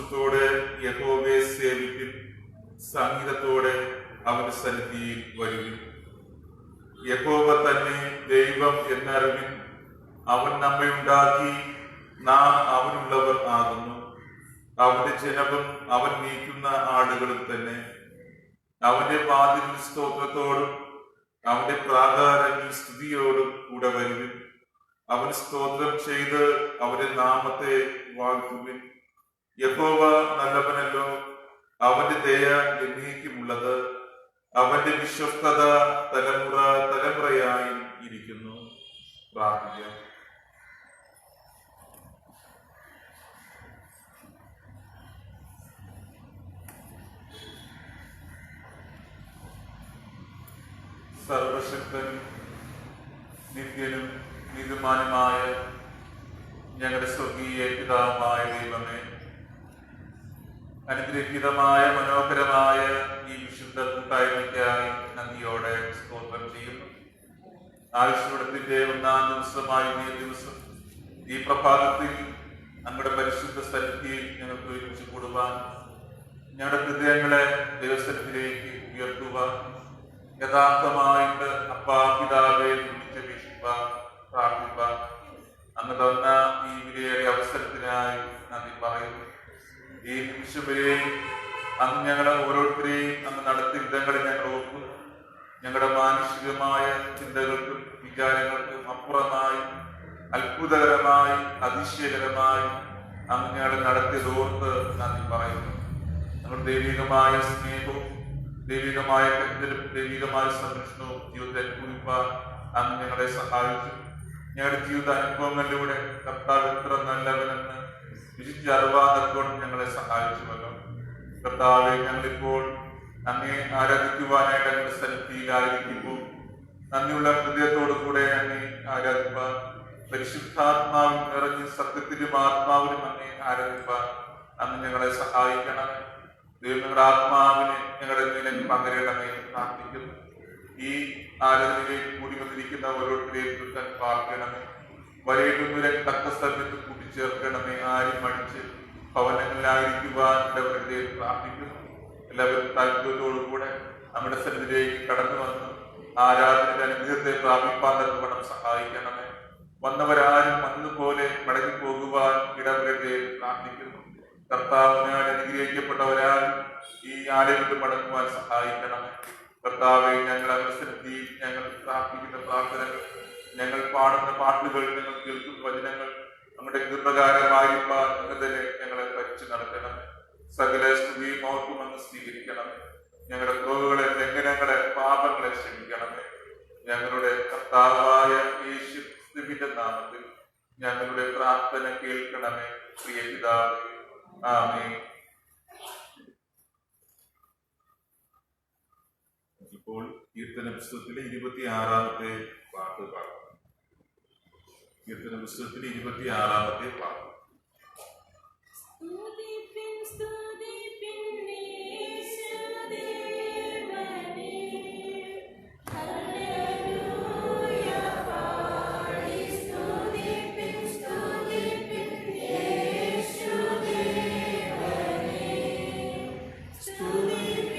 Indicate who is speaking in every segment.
Speaker 1: സന്തോഷത്തോടെ യഹോവയെ സേവിപ്പിൻ, സംഗീതത്തോടെ അവന്റെ സന്നിധിയിൽ വരുവിൻ. യഹോവ തന്നെ ദൈവം എന്നറിവിൻ. അവൻ നമ്മെ ഉണ്ടാക്കി, നാം അവനുള്ളവർ ആകുന്നു. അവന്റെ ജനവും അവൻ നീക്കുന്ന ആടുകളും തന്നെ. അവന്റെ വാതിലിൽ സ്തോത്രത്തോടും അവന്റെ പ്രാകാരങ്ങളിൽ സ്തുതിയോടും കൂടെ വരുവിൻ. അവൻ സ്തോത്രം ചെയ്ത് അവന്റെ നാമത്തെ വാഴ്ത്തുവിൻ. യഹോവ നല്ലവനല്ലോ, അവന്റെ ദയ എന്നേക്കുമുള്ളത്. അവന്റെ വിശ്വസ്തത തലമുറ തലമുറയായി ഇരിക്കുന്നു. പ്രാർത്ഥിക്കാം. സർവശക്തനും നിത്യനും നീതിമാനുമായ ഞങ്ങളുടെ സ്വർഗീയ പിതാവായ ദൈവമേ, അനുഗ്രഹീതമായ മനോഹരമായ ഈ വിശുദ്ധ കൂട്ടായ്മയ്ക്കായി നന്ദിയോടെ സ്തോത്രം ചെയ്യുന്നു. ആയുഷ്വടത്തിന്റെ 1-ാം ദിവസമായ ഈ ദിവസം, ഈ പ്രഭാതത്തിൽ നമ്മുടെ പരിശുദ്ധ സന്നിധിയിൽ ഞങ്ങൾക്ക് ഒരുമിച്ച് കൂടുവാൻ, ഞങ്ങളുടെ ഹൃദയങ്ങളെ ദൈവസന്നിധിയിലേക്ക് ഉയർത്തുവാൻ, യഥാർത്ഥമായിട്ട് അപ്പാ പിതാവെ വിളിച്ചപേക്ഷിപ്പാൻ, പ്രാർത്ഥിപ്പാൻ അങ്ങ് തന്ന ഈ വിലയേറിയ അവസരത്തിനായി നന്ദി പറയുന്നു. ഈ നിമിഷം വരെയും അങ്ങ് ഞങ്ങളെ ഓരോരുത്തരെയും അങ്ങ് നടത്തിയ വിധങ്ങളെ ഞങ്ങൾ ഓർക്കുന്നു. ഞങ്ങളുടെ മാനുഷികമായ ചിന്തകൾക്കും വിചാരങ്ങൾക്കും അപ്പുറമായി, അത്ഭുതകരമായി, അതിശയകരമായി അങ്ങ് ഞങ്ങളെ നടത്തിയതോർത്ത് നന്ദി പറയുന്നു. ഞങ്ങളുടെ ദൈവികമായ സ്നേഹവും ദൈവികമായ കരുതലും ദൈവികമായ സംരക്ഷണവും ജീവിതത്തെ അനുഭവിപ്പാൻ അങ്ങ് ഞങ്ങളെ സഹായിച്ചു. ഞങ്ങളുടെ ജീവിത അനുഭവങ്ങളിലൂടെ കർത്താവ് എത്ര നല്ലവനെന്ന് വിശിച്ചറിവാൻ ഞങ്ങളെ സഹായിച്ചുവല്ലോ. കർത്താവെ, ഞങ്ങളിപ്പോൾ അങ്ങേ ആരാധിക്കുവാനായിട്ട് അങ്ങയുടെ സന്നിധിയിലായിരിക്കുമ്പോൾ നന്ദിയുള്ള ഹൃദയത്തോടു കൂടെ അങ്ങേ ആരാധിപ്പാൻ, പരിശുദ്ധാത്മാവിൽ നിറഞ്ഞ് സത്യത്തിലും ആത്മാവിലും അങ്ങേ ആരാധിപ്പാൻ അങ്ങ് ഞങ്ങളെ സഹായിക്കണമേ. ദൈവം ഞങ്ങളുടെ ആത്മാവിനെ ഞങ്ങളുടെ മേലേക്ക് പകരണമേ പ്രാർത്ഥിക്കുന്നു. ഈ ആരാധനയിലേക്ക് കൂടി വന്നിരിക്കുന്ന ഓരോരുത്തരെയും കുറിച്ച് പ്രാർത്ഥിക്കണമേ. വരേണ്ടുന്നവരെ തക്ക സമയത്ത് കൂട്ടിച്ചേർക്കണമേ. ആരും മടിച്ച് ഭവനങ്ങളിലായിരിക്കുവാൻ ഇടവരുടെ പ്രാർത്ഥിക്കുന്നു. എല്ലാവരും താല്പര്യത്തോടുകൂടെ നമ്മുടെ സന്നിധിയിലേക്ക് കടന്നു വന്ന് ആരാധനയുടെ അനുഗ്രഹത്തെ പ്രാപിപ്പാൻ തക്കവണ്ണം സഹായിക്കണമേ. വന്നവരാരും വന്നതുപോലെ മടങ്ങി പോകുവാൻ ഇടവരുടെ പ്രാർത്ഥിക്കുന്നു. കർത്താവിനാൽ അനുഗ്രഹിക്കപ്പെട്ടവരാൽ ഈ ആലയത്തിൽ മടങ്ങുവാൻ സഹായിക്കണമേ. കർത്താവെ, ഞങ്ങൾ അവസരത്തിൽ ഞങ്ങൾ പ്രാർത്ഥിക്കുന്ന പ്രാർത്ഥനകൾ, ഞങ്ങൾ പാടുന്ന പാട്ടുകൾ, ഞങ്ങൾ കേൾക്കുന്ന വചനങ്ങൾ നമ്മുടെ കൃപകാരമായിരിക്കാൻ തന്നെ ഞങ്ങളെ ഭരിച്ചു നടത്തണമേ. സകല സ്തുതിയും ഓർക്കുമെന്ന് സ്വീകരിക്കണമേ. ഞങ്ങളുടെ കുറവുകളെ, ലംഘനങ്ങളെ, പാപങ്ങളെ ക്ഷമിക്കണമേ. ഞങ്ങളുടെ കർത്താവായ യേശുവിന്റെ നാമത്തിൽ ഞങ്ങളുടെ പ്രാർത്ഥന കേൾക്കണമേ. പ്രിയ പിതാവേ, ആമേൻ. ഇപ്പോൾ കീർത്തന പുസ്തകത്തിലെ 26-ാമത്തെ പാട്ട് പാടാം. കീർത്തന പുസ്തകത്തിലെ 26-ാമത്തെ പാട്ട്.
Speaker 2: Amen.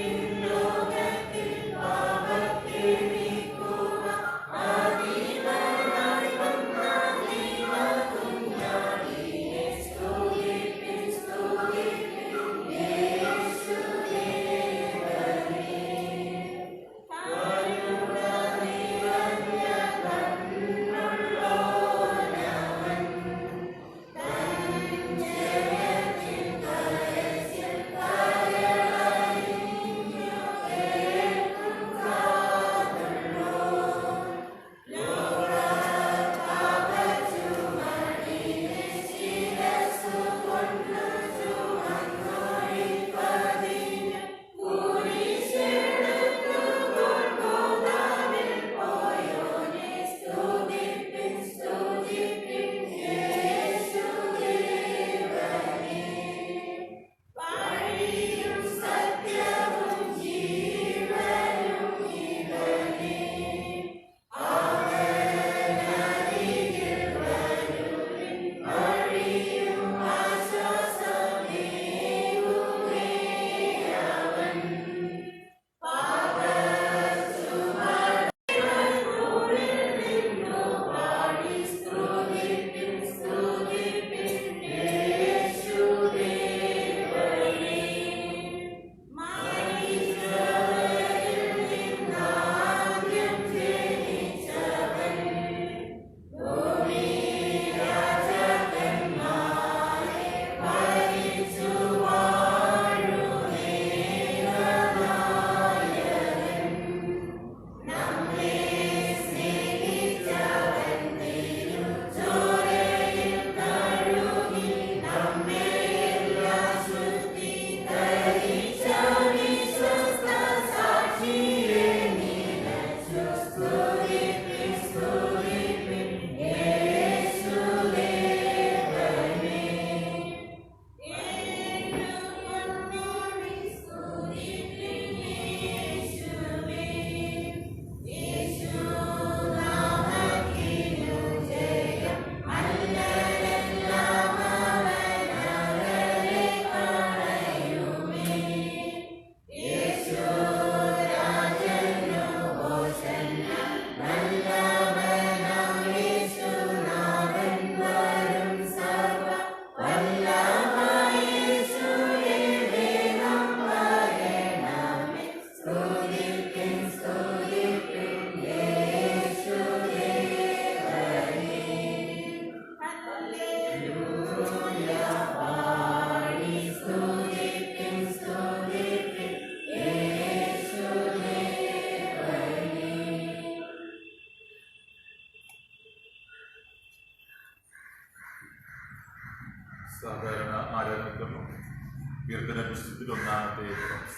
Speaker 1: കീർത്തന പുസ്തകത്തിൽ 1-ാമത്തെ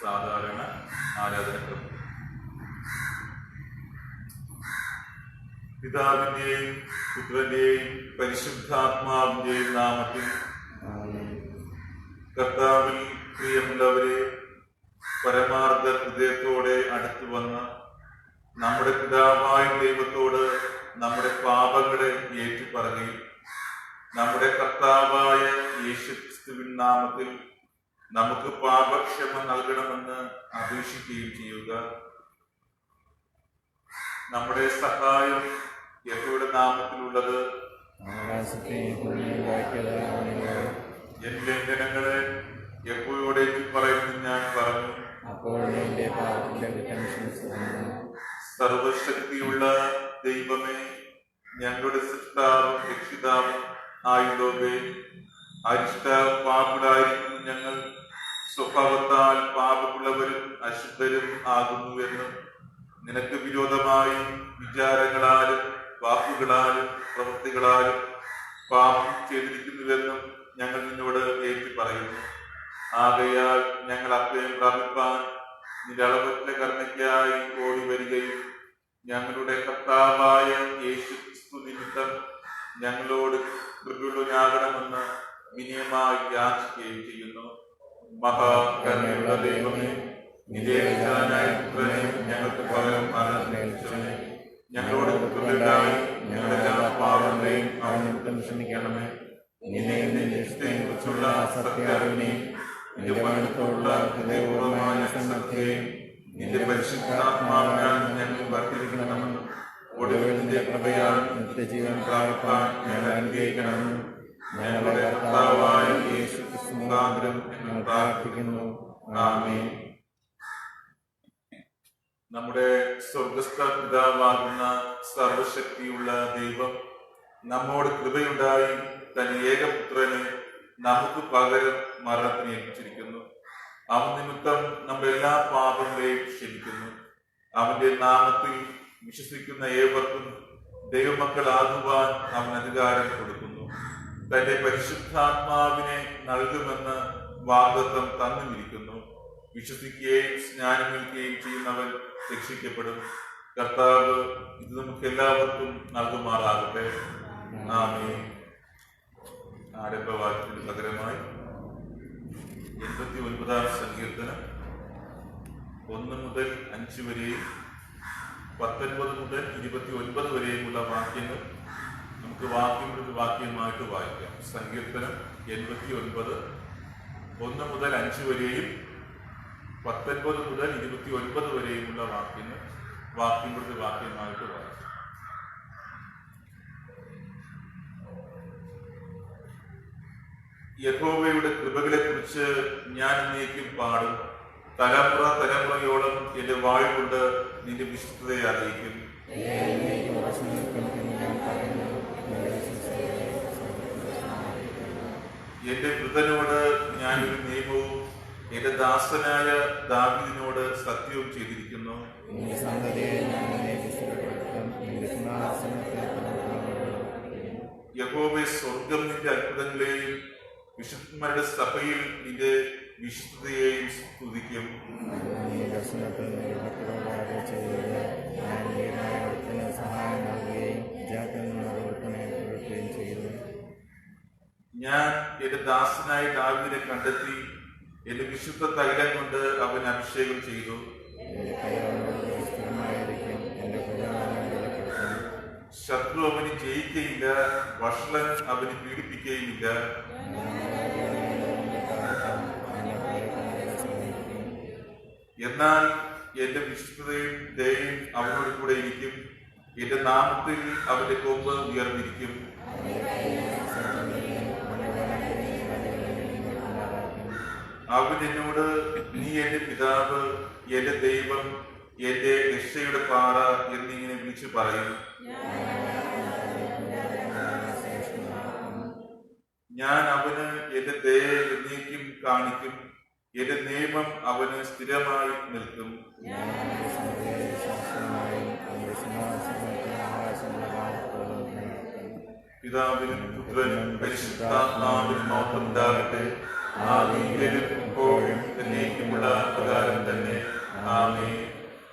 Speaker 1: സാധാരണ ആരാധനക്രമം. പിതാവിന്റെയും പുത്രന്റെയും പരിശുദ്ധാത്മാവിന്റെയും നാമത്തിൽ. കർത്താവിൽ പ്രിയമുള്ളവരെ, പരമാർത്ഥ ഹൃദയത്തോടെ അടുത്തു വന്ന നമ്മുടെ പിതാവായ ദൈവത്തോട് നമ്മുടെ പാപങ്ങളെ ഏറ്റുപറയുകയും നമ്മുടെ കർത്താവായ യേശുക്രിസ്തുവിൻ നാമത്തിൽ നമുക്ക് പാപക്ഷമ നൽകണമെന്ന് അപേക്ഷിക്കുകയും ചെയ്യുക. നമ്മുടെ സഹായം യഹോവയുടെ നാമത്തിലുള്ളത്. എൻ ലംഘനങ്ങളെ യഹോവയോട് പറയുന്നു ഞാൻ പറഞ്ഞു. സർവശക്തിയുള്ള ദൈവമേ, ഞങ്ങളുടെ സൃഷ്ടാവും രക്ഷിതാവും ആയുധോവേ, അരിഷ്ടാവും പാപികളായിരിക്കും ഞങ്ങൾ സ്വഭാവത്താൽ പാപമുള്ളവരും അശുദ്ധരും ആകുന്നുവെന്നും നിനക്ക് വിരോധമായി വിചാരങ്ങളാലും വാക്കുകളാലും പ്രവൃത്തികളാലും പാപം ചെയ്തിരിക്കുന്നുവെന്നും ഞങ്ങൾ നിന്നോട് ഏറ്റു പറയുന്നു. ആകയാൽ ഞങ്ങൾ അഭയം പ്രാപിപ്പാൻ നിന്റെ അളവറ്റ കരുണയ്ക്കായി ഓടി വരികയും ഞങ്ങളുടെ കർത്താവായ യേശുക്രിസ്തു നിമിത്തം ഞങ്ങളോട് കൃപയുള്ളവനാകണമെന്ന് വിനയമായി യാചിക്കുകയും ചെയ്യുന്നു. മഹാകരുണയുള്ള ദൈവമേ, നിരേഖനായ പുത്രനെ ഞങ്ങൾക്ക് പകരം ആരാധനയെ ഞങ്ങളോട് കൃപയുണ്ടായി ഞങ്ങളുടെ എല്ലാ പാപങ്ങളെയും അവനിമിത്തം ക്ഷമിക്കണമേ. നിന്നെയും നിന്റെ ഇഷ്ടത്തെയും കുറിച്ചുള്ള സത്യാറിവിനെയും നിന്റെ വചനത്തോടുള്ള ഹൃദയപൂർവമായ സന്നദ്ധയെയും നിന്റെ പരിശുദ്ധാത്മാവിനാൽ ഞങ്ങൾ വർദ്ധിപ്പിക്കണമെന്നും ഒടുവിൽ നിന്റെ കൃപയാൽ നിത്യജീവൻ പ്രാപിപ്പാൻ ഞങ്ങൾ അനുഗ്രഹിക്കണമെന്നും ഞങ്ങളുടെ കർത്താവായ യേശുക്രിസ്തു മുഖാന്തരം ഞങ്ങൾ പ്രാർത്ഥിക്കുന്നു. ആമേൻ. നമ്മുടെ സ്വർഗസ്ഥ പിതാവാകുന്ന സർവശക്തിയുള്ള ദൈവം നമ്മോട് കൃപയുണ്ടായി തന്റെ ഏകപുത്രനെ നമുക്ക് പകരം മരണത്തിന് ഏൽപ്പിച്ചിരിക്കുന്നു. അവൻ നിമിത്തം നമ്മുടെ എല്ലാ പാപങ്ങളെയും ക്ഷമിക്കുന്നു. അവന്റെ നാമത്തിൽ വിശ്വസിക്കുന്ന ഏവർക്കും ദൈവമക്കളാകുവാൻ അവൻ അധികാരം കൊടുക്കുന്നു. തന്റെ പരിശുദ്ധാത്മാവിനെ നൽകുമെന്ന് വാഗ്ദത്തം തന്നുമിരിക്കുന്നു. വിശ്വസിക്കുകയും സ്നാനമേൽക്കുകയും ചെയ്യുന്നവൻ രക്ഷിക്കപ്പെടും. കർത്താവ് ഇത് നമുക്ക് എല്ലാവർക്കും നൽകുമാറാകട്ടെ. ആമേൻ. ആരംഭവാക്യത്തിന് പകരമായി 89-ാം സങ്കീർത്തനം 1 മുതൽ 5 വരെയും 19 മുതൽ 29 വരെയുമുള്ള വാക്യങ്ങൾ നമുക്ക് വാക്യമായിട്ട് വായിക്കാം. സങ്കീർത്തനം 89 1 മുതൽ 5 വരെയും 19 മുതൽ 29 വരെയുമുള്ള വാക്യങ്ങൾ വാക്യമായിട്ട് വായിക്കാം. യഹോവയുടെ കൃപകളെ കുറിച്ച് ഞാൻ എന്നേക്കും പാടും. തലമുറ തലമുറയോളം എന്റെ വായ് കൊണ്ട് നിന്റെ വിശുദ്ധതയെ അറിയിക്കും. എന്റെ വൃദ്ധനോട് ഞാനൊരു നിയമവും എന്റെ ദാസനായ ദാവീദിനോട് സത്യവും ചെയ്തിരിക്കുന്നു. യഹോവേ, സ്വർഗം നിന്റെ അത്ഭുതങ്ങളെയും വിശുദ്ധന്മാരുടെ സഭയിൽ നിന്റെ വിശുദ്ധതയെയും സ്തുതിക്കും. ഞാൻ എന്റെ ദാസനായ ദാവീദിനെ കണ്ടെത്തി എന്റെ വിശുദ്ധ തൈലം കൊണ്ട് അവൻ അഭിഷേകം ചെയ്തു. ശത്രു അവന് ജയിക്കയില്ല, വഷളൻ അവന് പീഡിപ്പിക്കുകയില്ല. എന്നാൽ എന്റെ വിശുദ്ധതയും ദയയും അവനോട് കൂടെ ഇരിക്കും. എന്റെ നാമത്തിൽ അവന്റെ കൊമ്പ് ഉയർന്നിരിക്കും. അവൻ എന്നോട്, നീ എന്റെ പിതാവ്, എന്റെ ദൈവം, എന്റെ രക്ഷയുടെ പാറ എന്നിങ്ങനെ വിളിച്ചു പറയും. ഞാൻ അവന് എന്റെ ദയ എന്നേക്കും കാണിക്കും. എന്റെ നിയമം അവന് സ്ഥിരമായി നിൽക്കും. പിതാവിനും പുത്രനും പരിശുദ്ധാത്മാവിനും മഹത്വം ഉണ്ടാകട്ടെ. ആദിയിലും ഇപ്പോഴും എന്നേക്കുമുള്ള പ്രകാരം തന്നെ. ആമേൻ.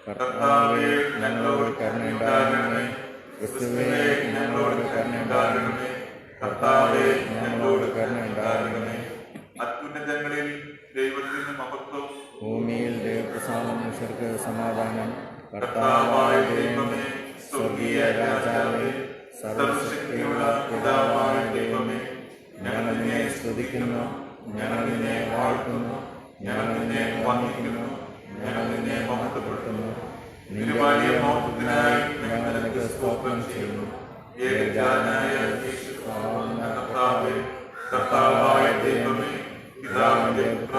Speaker 1: കർത്താവേ, ഞങ്ങളോട് കരുണയുണ്ടാകണമേ. ക്രിസ്തുവേ, ഞങ്ങളോട് കരുണയുണ്ടാകണമേ. കർത്താവേ, ഞങ്ങളോട് കരുണയുണ്ടാകണമേ. അത്യുന്നതങ്ങളിൽ ദൈവത്തിന് മഹത്വം, ഭൂമിയിൽ ദൈവപ്രസാദം, മനുഷ്യർക്ക് സമാധാനം. കർത്താവായ ദൈവമേ, സ്വർഗീയ രാജാവേ, സർവശക്തിയുള്ള പിതാവായ ദൈവമേ, ഞങ്ങൾ നിന്നെ സ്തുതിക്കുന്നു, ഞങ്ങൾ നിന്നെ വാഴ്ത്തുന്നു, ഞങ്ങൾ നിന്നെ വന്ദിക്കുന്നു, ഞങ്ങൾ നിന്നെ മഹത്വപ്പെടുത്തുന്നു. നിരുപാലിയ മഹത്വത്തിനായി ഞങ്ങൾ നിനക്ക് സ്തോത്രം ചെയ്യുന്നു. ഏകജാതനായ കർത്താവേ, കർത്താവായ ദൈവമേ, പിതാവിന്റെ പുത്ര,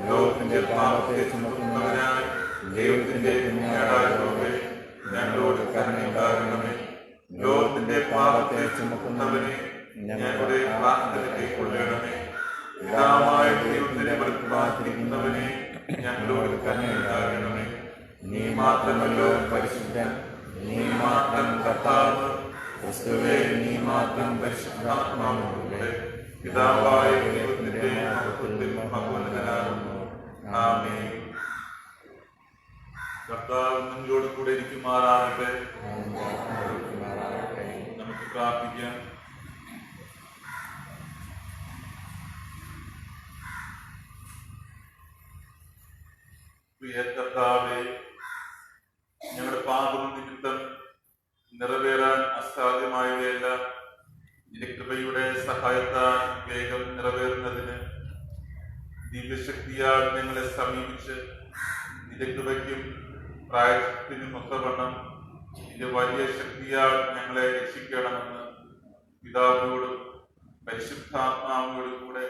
Speaker 1: ലോകത്തിന്റെ പാപത്തെ ചുമക്കുന്നവനായി ദൈവത്തിന്റെ കുഞ്ഞാടായവരെ ഞങ്ങളോട് കരുണയുണ്ടാകണമേ. ലോകത്തിന്റെ പാപത്തെ ചുമക്കുന്നവനെ ഞങ്ങളുടെ പ്രാർത്ഥന കൈക്കൊള്ളണമേ. പിതാവായ ദൈവത്തിന്റെ പ്രതിപാദിക്കുന്നവനെ ഞങ്ങളോട് കരുണയുണ്ടാകണമേ. നീ മാത്രമല്ലോ പരിശുദ്ധൻ, നീ മാത്രം കർത്താവ്, ക്രിസ്തുവേ, നീ മാത്രം പരിശുദ്ധാത്മാവിലൂടെ പിതാവായ ദൈവത്തിന്റെ മഹത്വത്തിൽ മഹോന്നതനാകുന്നു. ആമേൻ. കർത്താവ് നിങ്ങളോട് കൂടെ ഇരിക്കുമാറാകട്ടെ. നമുക്ക് പ്രാർത്ഥിക്കാം. പ്രിയ കർത്താവേ, ഞങ്ങളുടെ പാപം നിമിത്തം നിറവേറാൻ അസാധ്യമായവയെല്ലാം നിന്റെ കൃപയുടെ സഹായത്താൽ വേഗം നിറവേറുന്നതിന് ദിവ്യശക്തിയാൽ ഞങ്ങളെ സമീപിച്ച് നിന്റെ കൃപയ്ക്കും പ്രായത്തിനും ഒത്തവണ്ണം നിന്റെ വലിയ ശക്തിയാൽ ഞങ്ങളെ രക്ഷിക്കണമെന്ന് പിതാവിനോടും പരിശുദ്ധാത്മാവിനോടും കൂടെ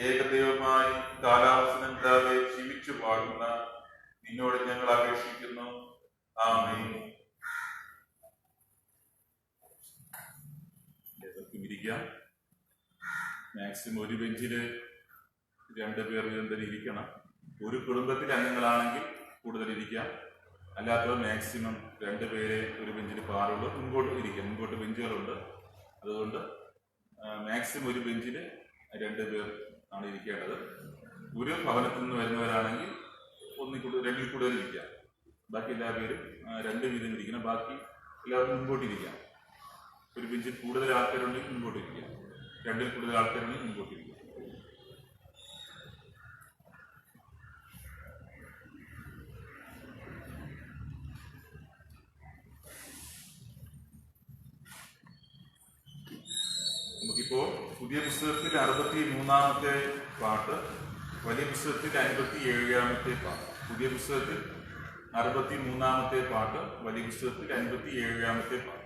Speaker 1: ഏകദൈവമായി കാലാവസരമില്ലാതെ ജീവിച്ചു വാഴുന്ന നിന്നോട് ഞങ്ങൾ അപേക്ഷിക്കുന്നു. ആമേൻ. ഇരിക്കാം. മാക്സിമം ഒരു ബെഞ്ചില് 2 പേർ ഇരിക്കണം. ഒരു കുടുംബത്തിലെ അംഗങ്ങളാണെങ്കിൽ കൂടുതൽ ഇരിക്കാം. അല്ലാത്തവർ മാക്സിമം 2 പേരെ ഒരു ബെഞ്ചിൽ പാടുള്ളൂ. മുൻപോട്ട് ഇരിക്കാം. മുൻപോട്ട് ബെഞ്ചുകളുണ്ട്. അതുകൊണ്ട് മാക്സിമം ഒരു ബെഞ്ചിൽ 2 പേർ ആണ് ഇരിക്കേണ്ടത്. ഒരു ഭവനത്തിൽ നിന്ന് വരുന്നവരാണെങ്കിൽ 2 കൂടുതൽ ഇരിക്കാം. ബാക്കി എല്ലാ പേരും 2 വീതം ഇരിക്കണം. ബാക്കി എല്ലാവർക്കും മുൻപോട്ടിരിക്കാം. ഒരു ബെഞ്ചിൽ കൂടുതൽ ആൾക്കാരുണ്ടെങ്കിൽ മുൻപോട്ടിരിക്കാം. 2 കൂടുതൽ ആൾക്കാരുണ്ടെങ്കിൽ മുൻപോട്ടിരിക്കാം. നമുക്കിപ്പോൾ പുതിയ പുസ്തകത്തിൽ 63-ാമത്തെ പാട്ട്, വലിയ പുസ്തകത്തിൽ 57-ാമത്തെ പാട്ട്. പുതിയ പുസ്തകത്തിൽ 63-ാമത്തെ പാട്ട്, വലിയ പുസ്തകത്തിൽ 57-ാമത്തെ പാട്ട്.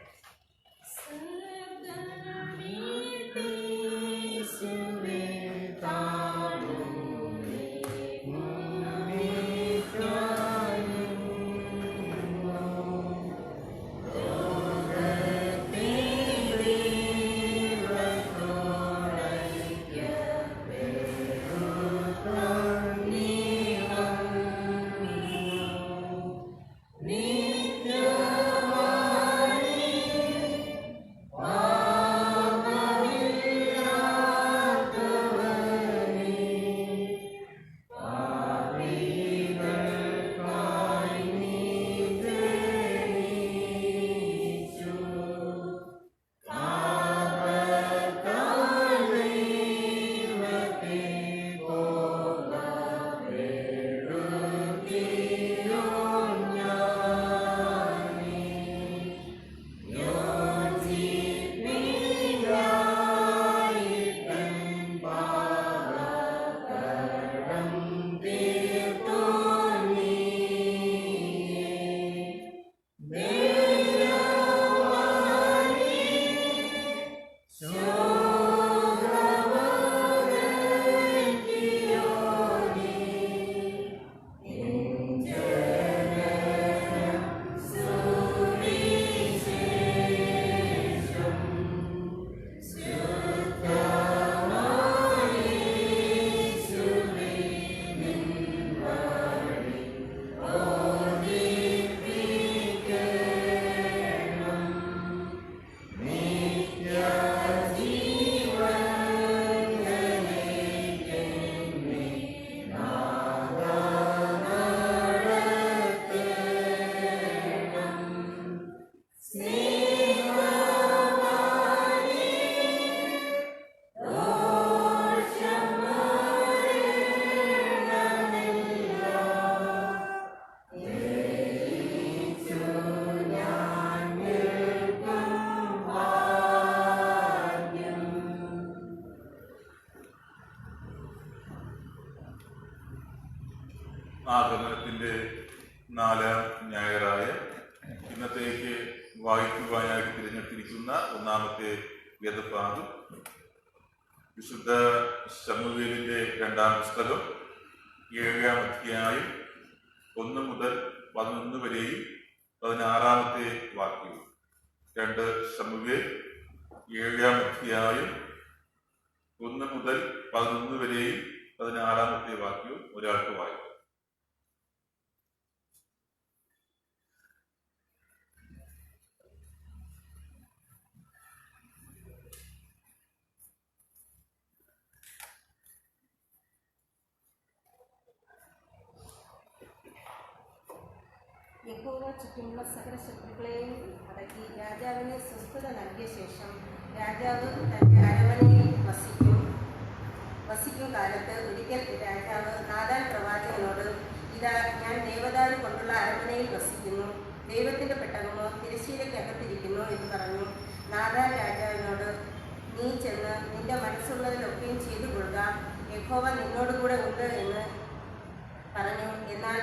Speaker 2: Nityamani
Speaker 1: ആഗമനത്തിന്റെ 4-ാം ഞായറായ ഇന്നത്തേക്ക് വായിക്കുവാനായിട്ട് തിരഞ്ഞെടുത്തിരിക്കുന്ന ഒന്നാമത്തെ വേദഭാഗം വിശുദ്ധ ശമൂവേലിന്റെ 2-ാം പുസ്തകം 7-ാം അധ്യായം 1 മുതൽ 11 വരെയും 16-ാമത്തെ വാക്യവും. 2 ശമൂവേൽ 7-ാം അധ്യായം 1 മുതൽ 11 വരെയും 16-ാമത്തെ വാക്യവും ഒരാൾക്ക് വായിക്കും.
Speaker 2: യഹോവ ചുറ്റുമുള്ള സകല ശത്രുക്കളെയും അടക്കി രാജാവിന് സ്വസ്ഥത നൽകിയ ശേഷം രാജാവ് തന്റെ അരമനയിൽ വസിക്കും കാലത്ത് ഒരിക്കൽ രാജാവ് നാഥാൻ പ്രവാചകനോട്, ഇതാ ഞാൻ ദേവദാരു കൊണ്ടുള്ള അരമനയിൽ വസിക്കുന്നു, ദൈവത്തിന്റെ പെട്ടകമോ തിരശ്ശീലയ്ക്കകത്തിരിക്കുന്നു എന്ന് പറഞ്ഞു. നാഥാൻ രാജാവിനോട്, നീ ചെന്ന് നിന്റെ മനസ്സുള്ളതിലൊക്കെയും ചെയ്തു കൊള്ളുക, യഹോവ നിന്നോടുകൂടെ ഉണ്ട് എന്ന് പറഞ്ഞു. എന്നാൽ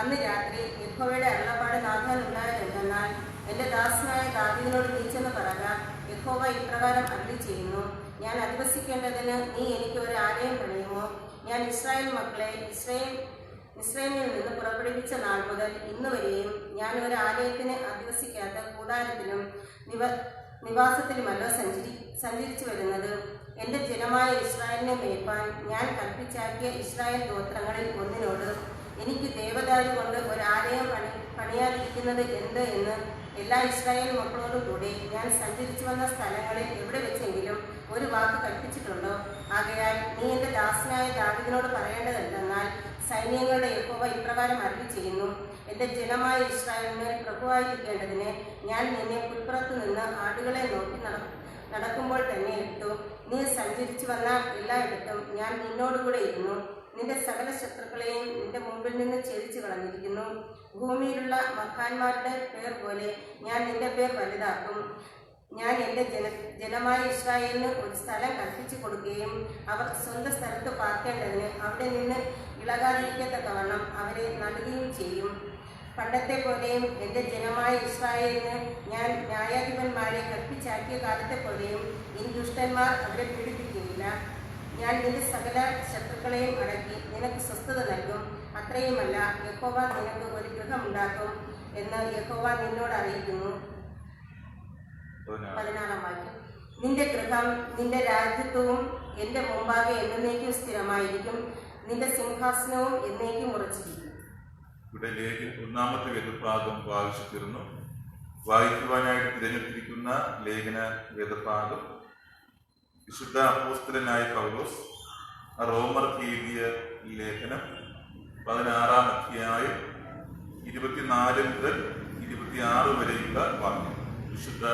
Speaker 2: അന്ന് രാത്രി യഹോവയുടെ അരുളപ്പാട് നാഥാൻ ഉണ്ടായതെന്തെന്നാൽ, എൻ്റെ ദാസനായ ദാവീദിനോട് നീ ചെന്ന് പറയുക, യഹോവ ഇപ്രകാരം അരുളി ചെയ്യുന്നു, ഞാൻ അധിവസിക്കേണ്ടതിന് നീ എനിക്ക് ഒരു ആലയം പണിയുമോ? ഞാൻ ഇസ്രായേൽ മക്കളെ ഇസ്രായേലിൽ നിന്ന് പുറപ്പെടുവിച്ച നാൾ മുതൽ ഇന്ന് വരെയും ഞാൻ ഒരു ആലയത്തിന് അധിവസിക്കാത്ത കൂടാരത്തിലും നിവാസത്തിലുമല്ലോ സഞ്ചരിച്ചു വരുന്നത്. എൻ്റെ ജനമായ ഇസ്രായേലിനെ മേയ്പ്പാൻ ഞാൻ കൽപ്പിച്ചാക്കിയ ഇസ്രായേൽ ഗോത്രങ്ങളിൽ ഒന്നിനോട് എനിക്ക് ദേവദാരു കൊണ്ട് ഒരു ആലയം പണിയാതിരിക്കുന്നത് എന്ത് എന്ന് എല്ലാ ഇസ്രായേൽ മക്കളോടും കൂടി ഞാൻ സഞ്ചരിച്ചു വന്ന സ്ഥലങ്ങളിൽ എവിടെ വെച്ചെങ്കിലും ഒരു വാക്ക് കൽപ്പിച്ചിട്ടുണ്ടോ? ആകയാൽ നീ എൻ്റെ ദാസനായ ദാവീദിനോട് പറയേണ്ടതെന്തെന്നാൽ, സൈന്യങ്ങളുടെ യഹോവ ഇപ്രകാരം അരുളി ചെയ്യുന്നു, എൻ്റെ ജനമായ ഇസ്രായേലിന് പ്രഭുവായിരിക്കേണ്ടതിന് ഞാൻ നിന്നെ പുൽപ്പുറത്തു നിന്ന് ആടുകളെ നോക്കി നടക്കുമ്പോൾ തന്നെ ഇട്ടു. നീ സഞ്ചരിച്ചു വന്ന എല്ലായിടത്തും ഞാൻ നിന്നോടുകൂടെ ഇരുന്നു. നിന്റെ സകല ശത്രുക്കളെയും നിന്റെ മുമ്പിൽ നിന്ന് ഛേദിച്ചു കളഞ്ഞിരിക്കുന്നു. ഭൂമിയിലുള്ള മഹാന്മാരുടെ പേർ പോലെ ഞാൻ നിന്റെ പേർ വലുതാക്കും. ഞാൻ എൻ്റെ ജനമായ ഇസ്രായേലിന് ഒരു സ്ഥലം കൽപ്പിച്ചു കൊടുക്കുകയും അവർ സ്വന്തം സ്ഥലത്ത് പാർക്കേണ്ടതിന് അവിടെ നിന്ന് ഇളകാതിരിക്കത്തക്കവണ്ണം അവരെ നൽകുകയും ചെയ്യും. പണ്ടത്തെ പോലെയും എൻ്റെ ജനമായ ഇസ്രായേലിന് ഞാൻ ന്യായാധിപന്മാരെ കൽപ്പിച്ചാക്കിയ കാലത്തെ പോലെയും ഇനി ദുഷ്ടന്മാർ അവരെ പീഡിപ്പിക്കുകയില്ല. ഞാൻ നിന്റെ സകല ശത്രുക്കളെയും അടക്കി നിനക്ക് സ്വസ്ഥത നൽകും. അത്രയുമല്ല, യഹോവ നിനക്ക് ഒരു ഗൃഹമുണ്ടാക്കും എന്ന് യഹോവ നിന്നോട് അറിയിക്കുന്നു. 16-ാം വാക്യം. നിന്റെ ഗൃഹം നിന്റെ രാജ്യത്വവും എൻ്റെ മുമ്പാകെ എന്നേക്കും സ്ഥിരമായിരിക്കും, നിന്റെ സിംഹാസനവും എന്നേക്കും ഉറച്ചിരിക്കും.
Speaker 1: ഇവിടെ ഒന്നാമത്തെ വേദഭാഗം വായിച്ചു തീർന്നു. വായിക്കുവാനായിട്ട് തിരഞ്ഞെടുത്തിരിക്കുന്ന ലേഖന വേദഭാഗം വിശുദ്ധ അപ്പോസ്തലനായ പൗലോസ് റോമർക്ക് എഴുതിയ ലേഖനം 16-ാം അധ്യായം 24 മുതൽ 26 വരെയുള്ള വാക്യം. വിശുദ്ധ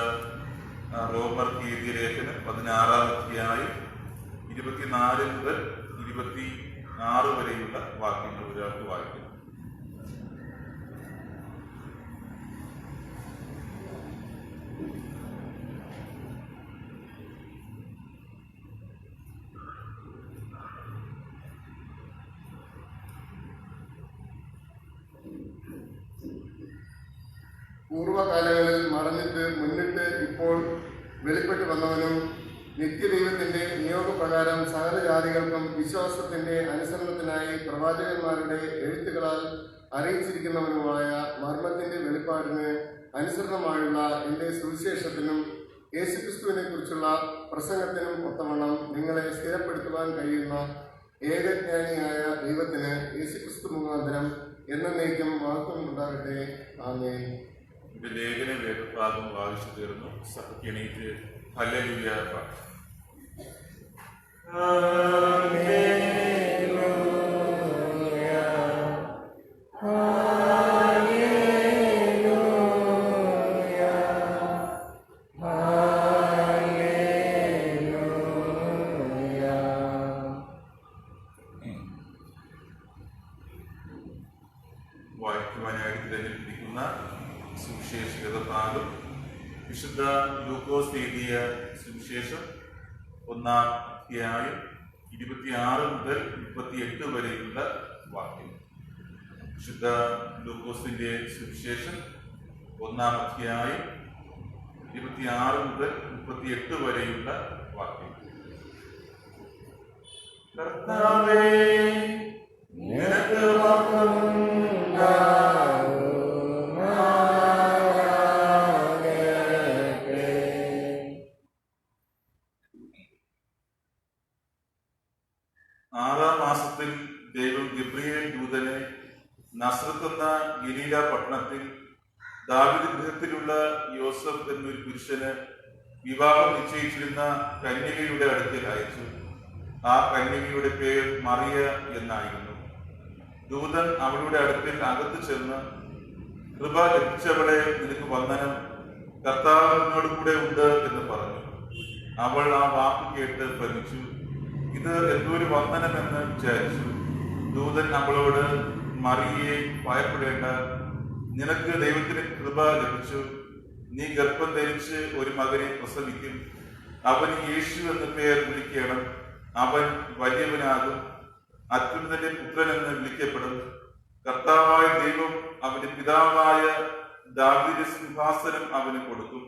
Speaker 1: റോമർക്ക് എഴുതിയ ലേഖനം 16-ാം അധ്യായം 24 മുതൽ 26 വരെയുള്ള വാക്യങ്ങൾ ഒരാൾക്ക് വായിക്കും.
Speaker 3: പൂർവ്വകാലങ്ങളിൽ മറഞ്ഞിട്ട് മുന്നിട്ട് ഇപ്പോൾ വെളിപ്പെട്ട് വന്നവനും നിത്യദൈവത്തിന്റെ നിയോഗപ്രകാരം സകല ജാതികൾക്കും വിശ്വാസത്തിന്റെ അനുസരണത്തിനായി പ്രവാചകന്മാരുടെ എഴുത്തുകളാൽ അറിയിച്ചിരിക്കുന്നവനുമായ മർമ്മത്തിന്റെ വെളിപ്പാടിന് അനുസരണമായുള്ള എൻ്റെ സുവിശേഷത്തിനും യേശുക്രിസ്തുവിനെ കുറിച്ചുള്ള പ്രസംഗത്തിനും ഒത്തവണ്ണം നിങ്ങളെ സ്ഥിരപ്പെടുത്തുവാൻ കഴിയുന്ന ഏകജ്ഞാനിയായ ദൈവത്തിന് യേശുക്രിസ്തു മുഖാന്തരം എന്നേക്കും മഹത്വം ഉണ്ടാകട്ടെ. ആമേൻ.
Speaker 1: ഇത് ലേഖന വേദഭാഗം വായിച്ചു തീർന്നു. സഭയ്ക്കെണീറ്റ് ഹല്ലേലൂയ പാട്ട്. വായിക്കുവാനായിട്ട് തിരഞ്ഞെടുത്തിരിക്കുന്ന സുവിശേഷ ഭാഗം വിശുദ്ധ ലൂക്കോസ് എഴുതിയ സുവിശേഷം 1-ാം അധ്യായം 26 മുതൽ 38 വരെയുള്ള വാക്യം. വിശുദ്ധ ലൂക്കോസിന്റെ സുവിശേഷം 1-ാം അധ്യായം 26 മുതൽ 38 വരെയുള്ള വാക്യം. കർത്താവേ, നിനക്ക് ആറാം മാസത്തിൽ ദൈവം ഗബ്രിയേൽ ദൂതനെ നസ്രത്ത് എന്ന ഗലീല പട്ടണത്തിൽ ദാവീദ് ഗൃഹത്തിലുള്ള യോസഫ് എന്നൊരു പുരുഷന് വിവാഹം നിശ്ചയിച്ചിരുന്ന കന്യകയുടെ അടുക്കൽ അയച്ചു. ആ കന്യകയുടെ പേര് മറിയ എന്നായിരുന്നു. ദൂതൻ അവളുടെ അടുക്കൽ അകത്ത് ചെന്ന്, കൃപ ലഭിച്ചവളെ, നിനക്ക് വന്ദനം, കർത്താവ് നിന്നോട് കൂടെ ഉണ്ട് എന്ന് പറഞ്ഞു. അവൾ ആ വാക്ക് കേട്ട് ഭ്രമിച്ചു. ഇത് എന്തൊരു വന്ദനമെന്ന് വിചാരിച്ചു. ദൂതൻ അവളോട്, മറിയയെ, ഭയപ്പെടേണ്ട, നിനക്ക് ദൈവത്തിന് കൃപ ലഭിച്ചു. നീ ഗർഭം ധരിച്ച് ഒരു മകനെ പ്രസവിക്കും. അവന് യേശു എന്ന പേർ വിളിക്കണം. അവൻ വലിയവനാകും, അത്യുന്നതന്റെ പുത്രൻ എന്ന് വിളിക്കപ്പെടും. കർത്താവായ ദൈവം അവന്റെ പിതാവായ ദാവീദിന്റെ സിംഹാസനം അവന് കൊടുക്കും.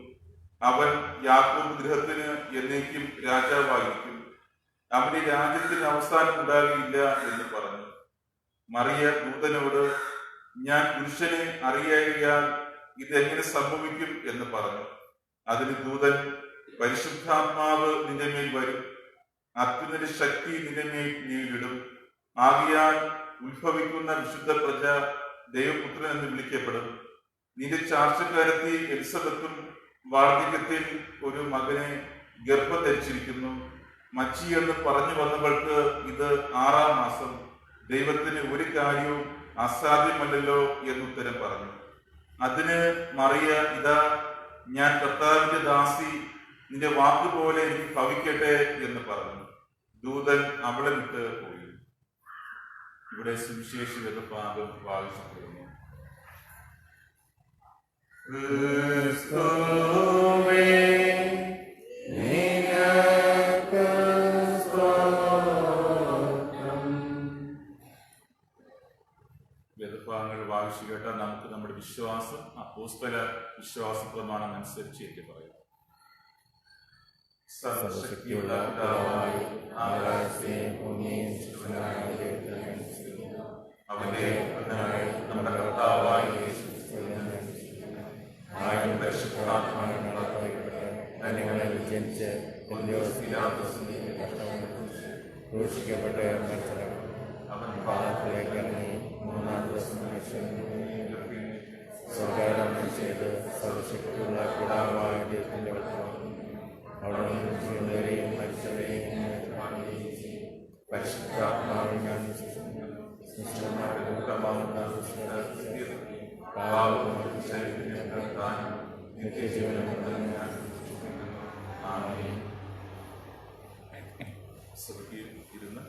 Speaker 1: അവൻ യാക്കോബ് ഗൃഹത്തിന് എന്നേക്കും രാജാവായിരിക്കും. അവന്റെ രാജ്യത്തിന് അവസാനം ഉണ്ടാകില്ല എന്ന് പറഞ്ഞു. മറിയ ദൂതനോട്, ഞാൻ പുരുഷനെ അറിയാൻ ഇതെങ്ങനെ സംഭവിക്കും എന്ന് പറഞ്ഞു. അതിന് ദൂതൻ, പരിശുദ്ധാത്മാവ് നിന്റെ മേൽ വരും, അത്യുന്നത ശക്തി നിന്റെ മേൽ നീവിടും. ആകിയാൽ ഉത്ഭവിക്കുന്ന വിശുദ്ധ പ്രജ ദൈവപുത്രൻ എന്ന് വിളിക്കപ്പെടും. നിന്റെ ചാർച്ചക്കാരത്തി എലിസബത്തും വാർദ്ധക്യത്തിൽ ഒരു മകനെ ഗർഭം ധരിച്ചിരിക്കുന്നു. മച്ചി എന്ന് പറഞ്ഞു വന്നവൾക്ക് ഇത് 6-ാം മാസം. ദൈവത്തിന് ഒരു കാര്യവും അസാധ്യമല്ലല്ലോ എന്നുത്തരം പറഞ്ഞു. അതിന് മറിയ, ഇതാ ഞാൻ കർത്താവിന്റെ ദാസി, നിന്റെ വാക്കുപോലെ എനിക്ക് ഭവിക്കട്ടെ എന്ന് പറഞ്ഞു. ദൂതൻ അവളെ വിട്ട് പോയി. ഇവിടെ സുവിശേഷ വേദഭാഗം വായിച്ചിരുന്നു. വേദഭാഗങ്ങൾ വായിച്ചു കേട്ടാൽ നമുക്ക് നമ്മുടെ വിശ്വാസം അപ്പോസ്തല വിശ്വാസ പ്രമാണം അനുസരിച്ച് എനിക്ക് പറയാം. സർവശക്തിയുള്ള പിതാവായ ആകാശത്തെയും ഭൂമിയെയും സൃഷ്ടിച്ചവനായ അവന്റെ പുത്രനായ നമ്മുടെ കർത്താവായ യേശു
Speaker 4: ജനിച്ച് ക്രൂശിക്കപ്പെട്ട്
Speaker 1: അവൻ
Speaker 4: പാദത്തിലേക്ക് ഇറങ്ങി 3-ാം ദിവസം സ്വർഗ്ഗാരോഹണം ചെയ്ത് സർവശക്തിയുള്ള പിതാവായ ദൈവത്തിന്റെ അവിടെ നിന്ന് ജീവനെയും മരിച്ചവരെയും പരിശുദ്ധാത്മാവിൽ ഞാൻ നിത്യജീവനം
Speaker 1: ഇരുന്ന്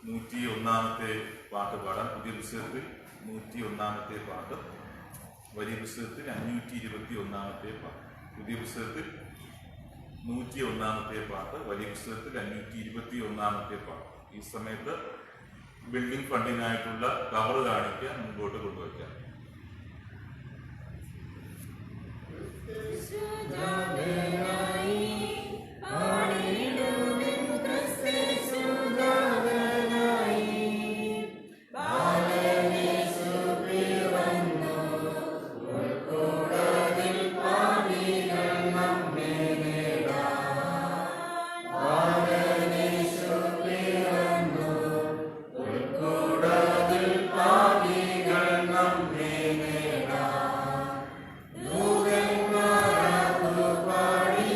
Speaker 1: 101-ാമത്തെ പാട്ട് പാടാം. പുതിയ പുസ്തകത്തിൽ 101-ാമത്തെ പാട്ട്, വലിയ പുസ്തകത്തിൽ 521-ാമത്തെ പാട്ട്. പുതിയ പുസ്തകത്തിൽ 101-ാമത്തെ പാട്ട്, വലിയ പുസ്തകത്തിൽ 521-ാമത്തെ പാട്ട്. ഈ സമയത്ത് ബിൽഡിംഗ് ഫണ്ടിനായിട്ടുള്ള കവർ കാണിക്കാൻ മുമ്പോട്ട് കൊണ്ടുവയ്ക്കാം.
Speaker 4: പാടി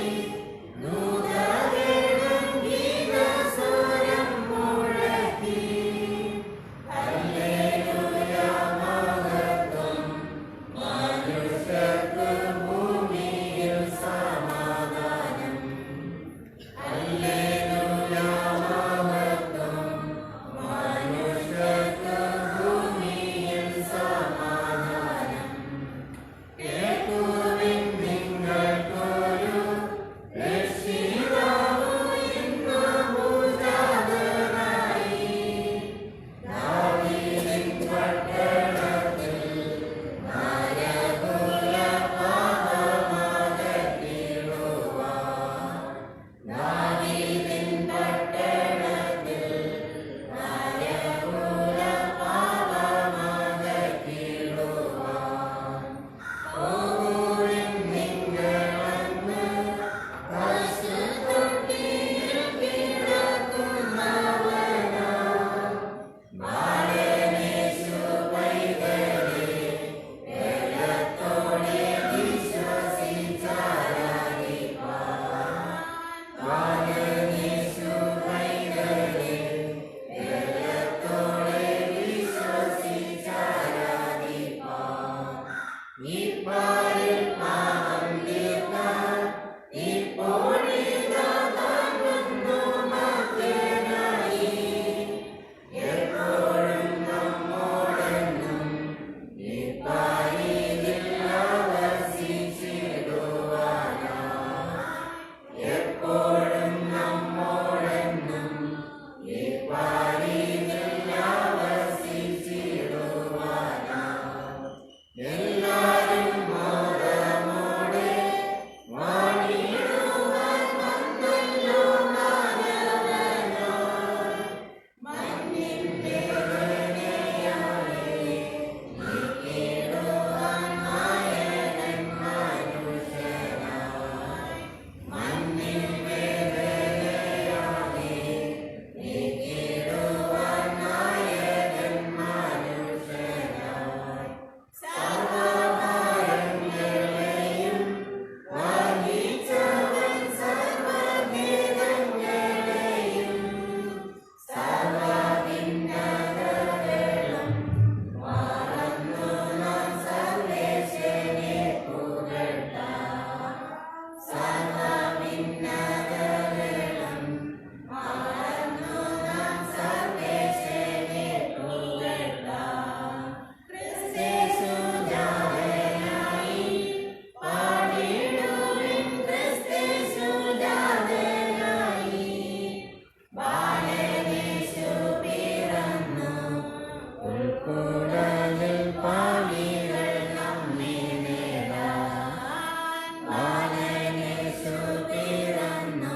Speaker 4: ഉൾക്കൂടലിൽ പാപികൾ നമ്മെ നേടാൻ ബാലനേശു പിറന്നു.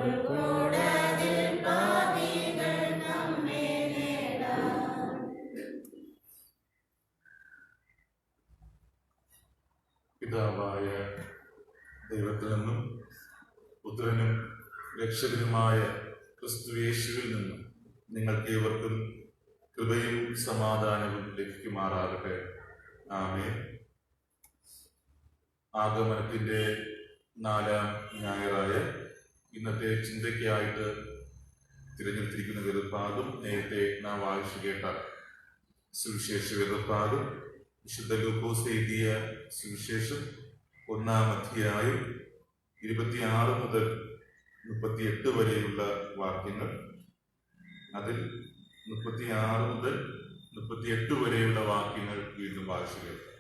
Speaker 4: ഉൾക്കൂടലിൽ പാപികൾ നമ്മെ നേടാൻ.
Speaker 1: പിതാവായ ദൈവത്തിൽ നിന്നും പുത്രനും രക്ഷകനുമായ ക്രിസ്തുയേശുവിൽ നിന്നും നിങ്ങൾക്ക് ഏവർക്കും കൃപയും സമാധാനവും ലഭിക്കുമാറാകട്ടെ. ആമേൻ. ആഗമനത്തിന്റെ 4-ാം ഞായറായ ഇന്നത്തെ ചിന്തയ്ക്കായിട്ട് തിരഞ്ഞെടുത്തിരിക്കുന്ന വേദഭാഗം നേരത്തെ നാം വായിച്ചു കേട്ട സുവിശേഷ വേദഭാഗം വിശുദ്ധ ലൂക്കോസ് എഴുതിയ സുവിശേഷം 1-ാം അധ്യായം 26 മുതൽ 38 വരെയുള്ള വാക്യങ്ങൾ. അതിൽ 36 മുതൽ 38 വരെയുള്ള വാക്യങ്ങൾ വീണ്ടും വായിച്ചു കേൾക്കാം.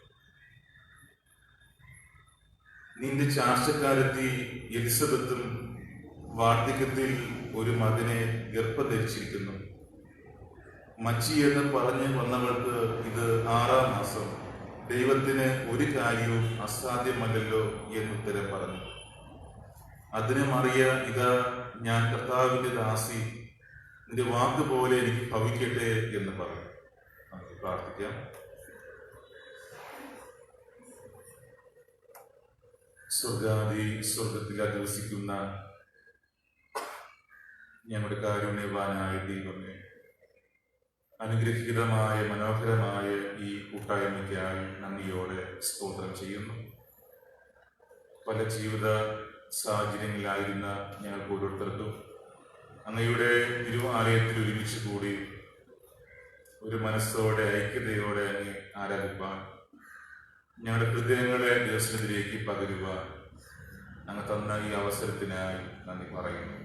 Speaker 1: നിന്റെ ചാർച്ചക്കാരത്തി എലിസബത്തും വാർദ്ധക്യത്തിൽ ഒരു മകനെ ഗർഭം ധരിച്ചിരിക്കുന്നു. മച്ചി എന്ന് പറഞ്ഞ് വന്നവൾക്ക് ഇത് 6-ാം മാസം. ദൈവത്തിന് ഒരു കാര്യവും അസാധ്യമല്ലല്ലോ എന്നുത്തരം പറഞ്ഞു. അതിന് മറിയ, ഇതാ ഞാൻ കർത്താവിന്റെ ദാസി, നിന്റെ വാക്കുപോലെ എനിക്ക് ഭവിക്കട്ടെ എന്ന് പറഞ്ഞു. നമുക്ക് പ്രാർത്ഥിക്കാം. സ്വർഗത്തിൽ അധിവസിക്കുന്ന ഞങ്ങളുടെ കാരുണ്യവാനായ ദൈവമേ, അനുഗ്രഹീതമായ മനോഹരമായ ഈ കൂട്ടായ്മയ്ക്കായി നന്ദിയോടെ സ്തോത്രം ചെയ്യുന്നു. പല ജീവിത സാഹചര്യങ്ങളിലായിരുന്ന ഞങ്ങൾക്ക് ഓരോരുത്തർക്കും അങ്ങയുടെ തിരുവാലയത്തിൽ ഒരുമിച്ച് കൂടി ഒരു മനസ്സോടെ ഐക്യതയോടെ അങ്ങ് ആരാധിപ്പാൻ, ഞങ്ങളുടെ ഹൃദയങ്ങളെ ദിവസത്തിലേക്ക് പകരുവാൻ അങ്ങ് തന്ന ഈ അവസരത്തിനായി നന്ദി പറയുന്നു.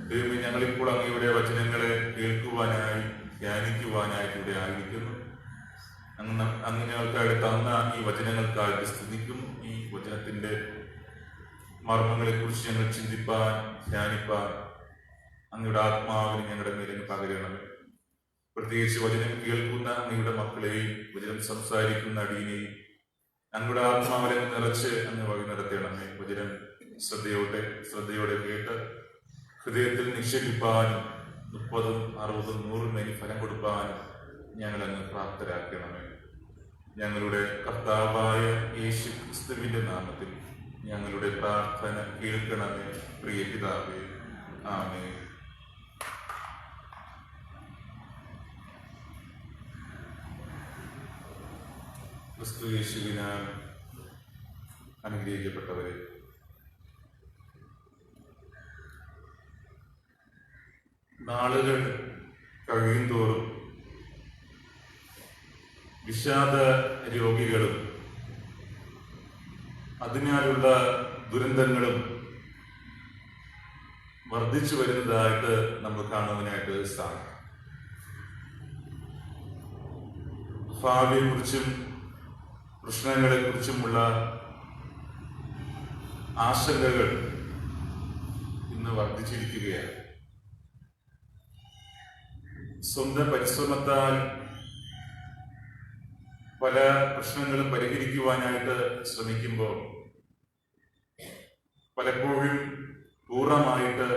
Speaker 1: ദൈവമേ, ഞങ്ങളിപ്പോൾ അങ്ങയുടെ വചനങ്ങളെ കേൾക്കുവാനായി ധ്യാനിക്കുവാനായിട്ട് ഇവിടെ ആയിരിക്കുന്നു. അങ്ങ് ഞങ്ങൾക്കായിട്ട് തന്ന ഈ വചനങ്ങൾക്കായിട്ട് സ്തുതിക്കുന്നു. ഈ വചനത്തിന്റെ മർമ്മങ്ങളെ കുറിച്ച് ഞങ്ങൾ ചിന്തിപ്പാൻ, ധ്യാനിപ്പാൻ അങ്ങയുടെ ആത്മാവിന് ഞങ്ങളുടെ മേലിന് പകരണമേ. പ്രത്യേകിച്ച് വചനം കേൾക്കുന്ന അങ്ങയുടെ മക്കളെയും വചനം സംസാരിക്കുന്ന അടിയനെയും അങ്ങയുടെ ആത്മാവിനെ നിറച്ച് അങ്ങ് വഴി നടത്തണമേ. വചനം ശ്രദ്ധയോടെ കേട്ട് ഹൃദയത്തിൽ നിക്ഷേപിപ്പാനും 30, 60, 100 മേനി ഫലം കൊടുപ്പാനും ഞങ്ങളങ്ങ് പ്രാപ്തരാക്കണമേ. ഞങ്ങളുടെ കർത്താവായ യേശു ക്രിസ്തുവിന്റെ നാമത്തിൽ ഞങ്ങളുടെ പ്രാർത്ഥന കേൾക്കണമേ. പ്രിയ പിതാവേ, ആമേൻ. ക്രിസ്തു യേശുവിനാൽ അനുഗ്രഹിക്കപ്പെട്ടവരെ, നാളുകൾ കഴിയുന്തോറും വിഷാദ രോഗികളും അതിനാലുള്ള ദുരന്തങ്ങളും വർദ്ധിച്ചു വരുന്നതായിട്ട് നമ്മൾ കാണുവാനായിട്ട് സാധിക്കും. ഭാവിയെക്കുറിച്ചും പ്രശ്നങ്ങളെക്കുറിച്ചുമുള്ള ആശങ്കകൾ ഇന്ന് വർദ്ധിച്ചിരിക്കുകയാണ്. സ്വന്തം പരിശ്രമത്താൽ പല പ്രശ്നങ്ങളും പരിഹരിക്കുവാനായിട്ട് ശ്രമിക്കുമ്പോൾ പലപ്പോഴും പൂർണ്ണമായിട്ട്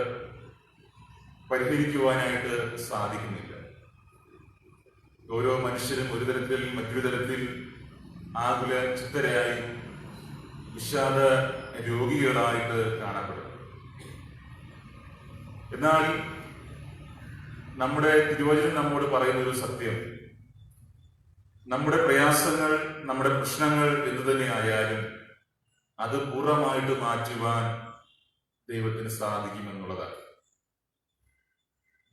Speaker 1: പരിഹരിക്കുവാനായിട്ട് സാധിക്കുന്നില്ല. ഓരോ മനുഷ്യരും ഒരു തരത്തിൽ മറ്റൊരു തരത്തിൽ ആകുല ചിത്തരായി വിഷാദ രോഗികളായിട്ട് കാണപ്പെടുന്നു. എന്നാൽ നമ്മുടെ തിരുവചനം നമ്മോട് പറയുന്ന ഒരു സത്യം, നമ്മുടെ പ്രയാസങ്ങൾ, നമ്മുടെ പ്രശ്നങ്ങൾ എന്തു തന്നെ ആയാലും അത് പൂർണ്ണമായിട്ട് മാറ്റുവാൻ ദൈവത്തിന് സാധിക്കുമെന്നുള്ളതാണ്.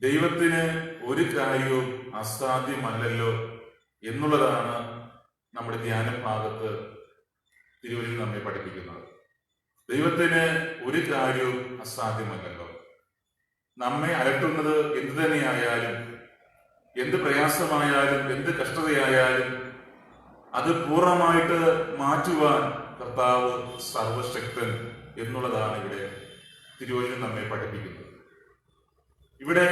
Speaker 1: ദൈവത്തിന് ഒരു കാര്യവും അസാധ്യമല്ലല്ലോ എന്നുള്ളതാണ് നമ്മുടെ ധ്യാന ഭാഗത്ത് തിരുവചനം നമ്മെ പഠിപ്പിക്കുന്നത്. ദൈവത്തിന് ഒരു കാര്യവും അസാധ്യമല്ലല്ലോ. നമ്മെ അലട്ടുന്നത് എന്തു തന്നെയായാലും, എന്ത് പ്രയാസമായാലും, എന്ത് കഷ്ടതയായാലും അത് പൂർണ്ണമായിട്ട് മാറ്റുവാൻ കർത്താവ് സർവശക്തൻ എന്നുള്ളതാണ് ഇവിടെ തിരുവചനം നമ്മെ പഠിപ്പിക്കുന്നത്. ഇവിടെ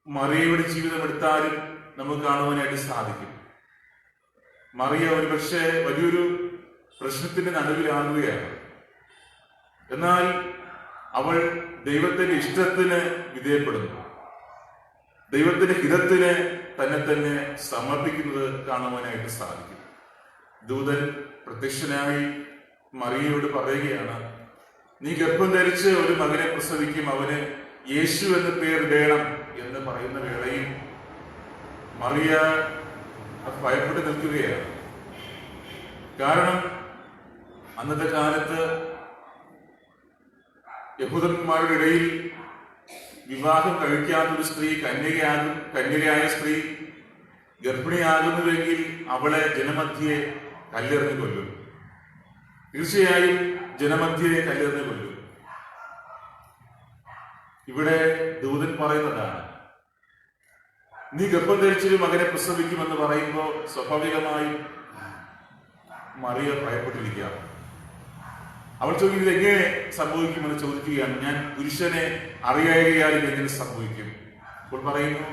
Speaker 1: മറിയയുടെ ജീവിതം എടുത്താലും നമുക്ക് കാണുവാനായിട്ട് സാധിക്കും. മറിയ ഒരുപക്ഷെ വലിയൊരു പ്രശ്നത്തിന്റെ നടുവിലാകുകയാണ്. എന്നാൽ അവൾ ദൈവത്തിന്റെ ഇഷ്ടത്തിന് വിധേയപ്പെടുന്നു. ദൈവത്തിന്റെ ഹിതത്തിന് തന്നെ സമർപ്പിക്കുന്നത് കാണുവാനായിട്ട് സാധിക്കും. ദൂതൻ പ്രത്യക്ഷനായി മറിയയോട് പറയുകയാണ്, നീ ഗർഭം ധരിച്ച് ഒരു മകനെ പ്രസവിക്കും, അവന് യേശു എന്ന് പേരിടണം എന്ന് പറയുന്ന വേളയിൽ മറിയ ഭയപ്പെട്ട് നിൽക്കുകയാണ്. കാരണം അന്നത്തെ കാലത്ത് യഹൂദന്മാരുടെ ഇടയിൽ വിവാഹം കഴിക്കാത്തൊരു സ്ത്രീ, കന്യകയായ സ്ത്രീ ഗർഭിണിയാകുന്നുവെങ്കിൽ അവളെ ജനമധ്യയെ കല്ലെറിഞ്ഞു കൊല്ലും. തീർച്ചയായും ജനമധ്യയെ കല്ലെറിഞ്ഞു കൊല്ലും. ഇവിടെ ദൂതൻ പറയുന്നതാണ്, നീ ഗർഭം ധരിച്ചൊരു മകനെ പ്രസവിക്കുമെന്ന് പറയുമ്പോൾ സ്വാഭാവികമായും മറിയ ഭയപ്പെട്ടിരിക്കുക. അവൾ ചോദിക്കുന്നത് എങ്ങനെ സംഭവിക്കുമെന്ന് ചോദിക്കുകയാണ്. ഞാൻ പുരുഷനെ അറിയായാൽ ഇതെങ്ങനെ സംഭവിക്കും? അപ്പോൾ പറയുന്നു,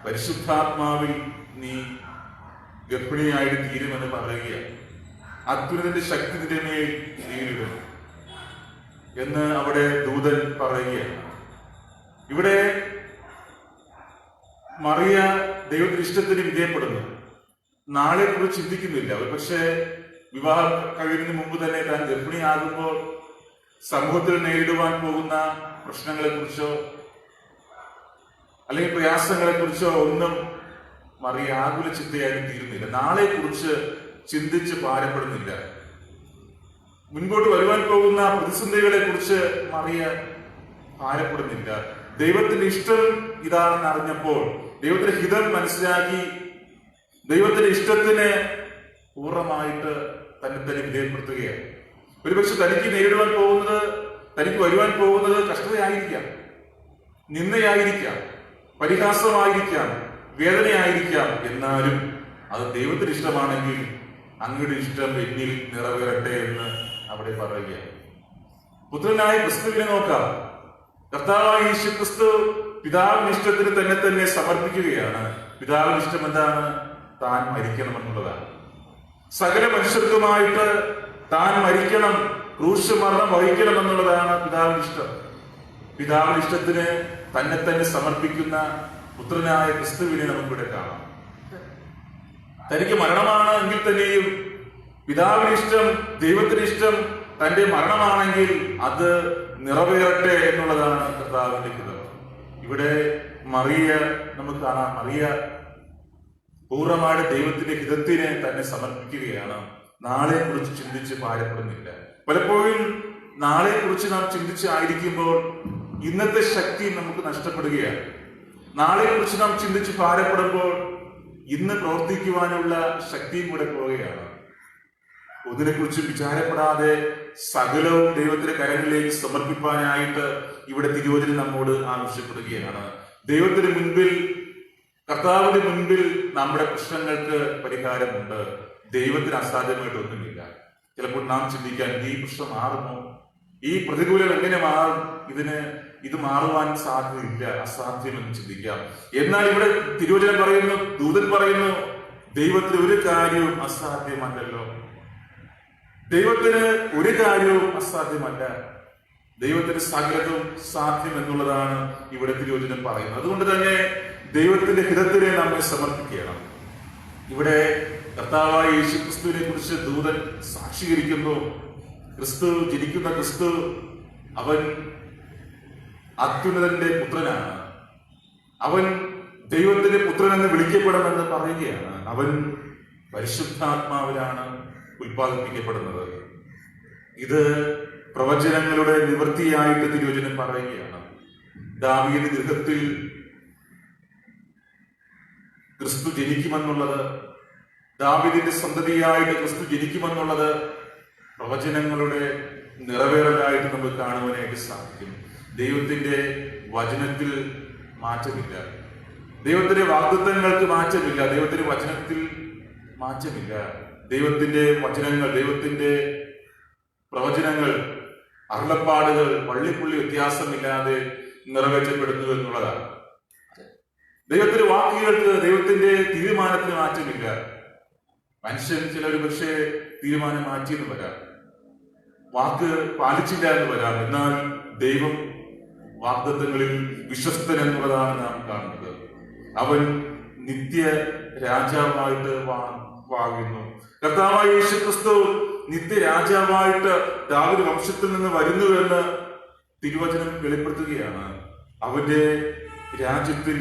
Speaker 1: പരിശുദ്ധാത്മാവിൽ നീ ഗർഭിണിയായിട്ട് തീരുമെന്ന് പറയുകയാണ്. അത്യുന്നതന്റെ ശക്തി നിന്റെ മേൽ നേരിടും എന്ന് അവിടെ ദൂതൻ പറയുകയാണ്. ഇവിടെ മറിയ ദൈവത്തിന്റെ ഇഷ്ടത്തിന് വിധേയപ്പെടുന്നു. നാളെ കുറിച്ച് ചിന്തിക്കുന്നില്ല. പക്ഷേ വിവാഹം കഴിയുന്നതിന് മുമ്പ് തന്നെ താൻ ഗർഭിണിയാകുമ്പോൾ സമൂഹത്തിൽ നേരിടുവാൻ പോകുന്ന പ്രശ്നങ്ങളെ കുറിച്ചോ അല്ലെങ്കിൽ പ്രയാസങ്ങളെ കുറിച്ചോ ഒന്നും മറിയ ആകുല ചിന്തയായി തീരുന്നില്ല. നാളെ കുറിച്ച് ചിന്തിച്ച് ഭാരപ്പെടുന്നില്ല. മുൻപോട്ട് വരുവാൻ പോകുന്ന പ്രതിസന്ധികളെ കുറിച്ച് മറിയ ഭാരപ്പെടുന്നില്ല. ദൈവത്തിന്റെ ഇഷ്ടം ഇതാണെന്ന് അറിഞ്ഞപ്പോൾ, ദൈവത്തിന്റെ ഹിതം മനസ്സിലാക്കി, ദൈവത്തിന്റെ ഇഷ്ടത്തിന് പൂർണ്ണമായിട്ട് തന്നെ വിധേയപ്പെടുത്തുകയാണ്. ഒരുപക്ഷെ തനിക്ക് നേരിടുവാൻ പോകുന്നത്, തനിക്ക് വരുവാൻ പോകുന്നത് കഷ്ടതയായിരിക്കാം, നിന്ദയായിരിക്കാം, പരിഹാസമായിരിക്കാം, വേദനയായിരിക്കാം. എന്നാലും അത് ദൈവത്തിന്റെ ഇഷ്ടമാണെങ്കിൽ അങ്ങയുടെ ഇഷ്ടം എന്നിൽ നിറവേറട്ടെ എന്ന് അവിടെ പറയുകയാണ്. പുത്രനായ ക്രിസ്തുവിനെ നോക്കാം. കർത്താവായ യേശു ക്രിസ്തു പിതാവിന്റെ ഇഷ്ടത്തിന് തന്നെ സമർപ്പിക്കുകയാണ്. പിതാവിന്റെ ഇഷ്ടം എന്താണ്? താൻ മരിക്കണമെന്നുള്ളതാണ്. സകല മനുഷ്യർക്കുമായിട്ട് താൻ മരിക്കണം, ക്രൂശ് മരണം വഹിക്കണം എന്നുള്ളതാണ് പിതാവിന്റെ ഇഷ്ടം. പിതാവിന്റെ ഇഷ്ടത്തിന് തന്നെ സമർപ്പിക്കുന്ന പുത്രനായ ക്രിസ്തുവിനെ നമുക്കിവിടെ കാണാം. തനിക്ക് മരണമാണ് എങ്കിൽ തന്നെയും പിതാവിന്റെ ഇഷ്ടം, ദൈവത്തിന്റെ ഇഷ്ടം തന്റെ മരണമാണെങ്കിൽ അത് നിറവേറട്ടെ എന്നുള്ളതാണ് കർത്താവിന്റെ ഹിതം. ഇവിടെ മറിയ നമുക്ക് കാണാം. മറിയ പൂർണ്ണമായിട്ട് ദൈവത്തിന്റെ ഹിതത്തിന് തന്നെ സമർപ്പിക്കുകയാണ്. നാളെ കുറിച്ച് ചിന്തിച്ച് ഭാരപ്പെടുന്നില്ല. പലപ്പോഴും നാളെ കുറിച്ച് നാം ചിന്തിച്ചായിരിക്കുമ്പോൾ ഇന്നത്തെ ശക്തി നമുക്ക് നഷ്ടപ്പെടുകയാണ്. നാളെ കുറിച്ച് നാം ചിന്തിച്ച് ഭാരപ്പെടുമ്പോൾ ഇന്ന് പ്രവർത്തിക്കുവാനുള്ള ശക്തിയും കൂടെ പോവുകയാണ്. ഒന്നിനെക്കുറിച്ച് വിചാരപ്പെടാതെ സകലവും ദൈവത്തിന്റെ കരങ്ങളിലേക്ക് സമർപ്പിക്കാനായിട്ട് ഇവിടെ തിരുവചനം നമ്മോട് ആവശ്യപ്പെടുകയാണ്. ദൈവത്തിന് മുൻപിൽ, കർത്താവിന്റെ മുൻപിൽ നമ്മുടെ പ്രശ്നങ്ങൾക്ക് പരിഹാരമുണ്ട്. ദൈവത്തിന് അസാധ്യമായിട്ടൊന്നുമില്ല. ചിലപ്പോൾ നാം ചിന്തിക്കാൻ, ഈ പ്രശ്നം മാറുമോ, ഈ പ്രതികൂലം എങ്ങനെ മാറും, ഇത് മാറുവാൻ സാധ്യതയില്ല, അസാധ്യമെന്ന് ചിന്തിക്കാം. എന്നാൽ ഇവിടെ തിരുവചനം പറയുന്നു, ദൂതൻ പറയുന്നു, ദൈവത്തിന് ഒരു കാര്യവും അസാധ്യമല്ലല്ലോ. ദൈവത്തിന് ഒരു കാര്യവും അസാധ്യമല്ല. ദൈവത്തിന് സകലതും സാധ്യം എന്നുള്ളതാണ് ഇവിടെ തിരുവചനം പറയുന്നത്. അതുകൊണ്ട് തന്നെ ദൈവത്തിന്റെ ഹിതത്തിനെ നമ്മെ സമർപ്പിക്കണം. ഇവിടെ കർത്താവായ യേശു ക്രിസ്തുവിനെ കുറിച്ച് ദൂതൻ സാക്ഷീകരിക്കുന്നു. ജനിക്കുന്ന ക്രിസ്തു അവൻ അത്യുന്നതന്റെ പുത്രനാണ്. അവൻ ദൈവത്തിന്റെ പുത്രൻ എന്ന് വിളിക്കപ്പെടുമെന്ന് പറയുകയാണ്. അവൻ പരിശുദ്ധാത്മാവിലാണ് ഉൽപ്പാദിപ്പിക്കപ്പെടുന്നത്. ഇത് പ്രവചനങ്ങളുടെ നിവൃത്തിയായിട്ട് തിരുവചനം പറയുകയാണ്. ദാവീദിന്റെ ഗൃഹത്തിൽ ക്രിസ്തു ജനിക്കുമെന്നുള്ളത്, ദാവീദിന്റെ സന്തതിയായിട്ട് ക്രിസ്തു ജനിക്കുമെന്നുള്ളത് പ്രവചനങ്ങളുടെ നിറവേറലായിട്ട് നമുക്ക് കാണുവാനായിട്ട് സാധിക്കും. ദൈവത്തിന്റെ വചനത്തിൽ മാറ്റമില്ല. ദൈവത്തിന്റെ വാഗ്ദത്തങ്ങൾക്ക് മാറ്റമില്ല. ദൈവത്തിന്റെ വചനത്തിൽ മാറ്റമില്ല. ദൈവത്തിന്റെ വചനങ്ങൾ, ദൈവത്തിന്റെ പ്രവചനങ്ങൾ, അരുളപ്പാടുകൾ വള്ളിപ്പുള്ളി വ്യത്യാസമില്ലാതെ നിറവേറ്റപ്പെടുന്നു എന്നുള്ളതാണ്. ദൈവത്തിന്റെ വാക്കുകൾക്ക്, ദൈവത്തിന്റെ തീരുമാനത്തിന് മാറ്റമില്ല. മനുഷ്യൻ ചിലർ പക്ഷേ തീരുമാനം മാറ്റിയെന്ന് വരാം, വാക്ക് പാലിച്ചില്ല എന്ന് വരാം. എന്നാൽ ദൈവം വാഗ്ദത്തങ്ങളിൽ വിശ്വസ്തൻ എന്നുള്ളതാണ് നാം കാണുന്നത്. അവൻ നിത്യ രാജാവായിട്ട് വാഴുന്നു. കർത്താവായ യേശുക്രിസ്തു നിത്യ രാജാവായിട്ട് ദാവീദ് വംശത്തിൽ നിന്ന് വരുന്നുവെന്ന് തിരുവചനം വെളിപ്പെടുത്തുകയാണ്. അവന്റെ രാജ്യത്തിൽ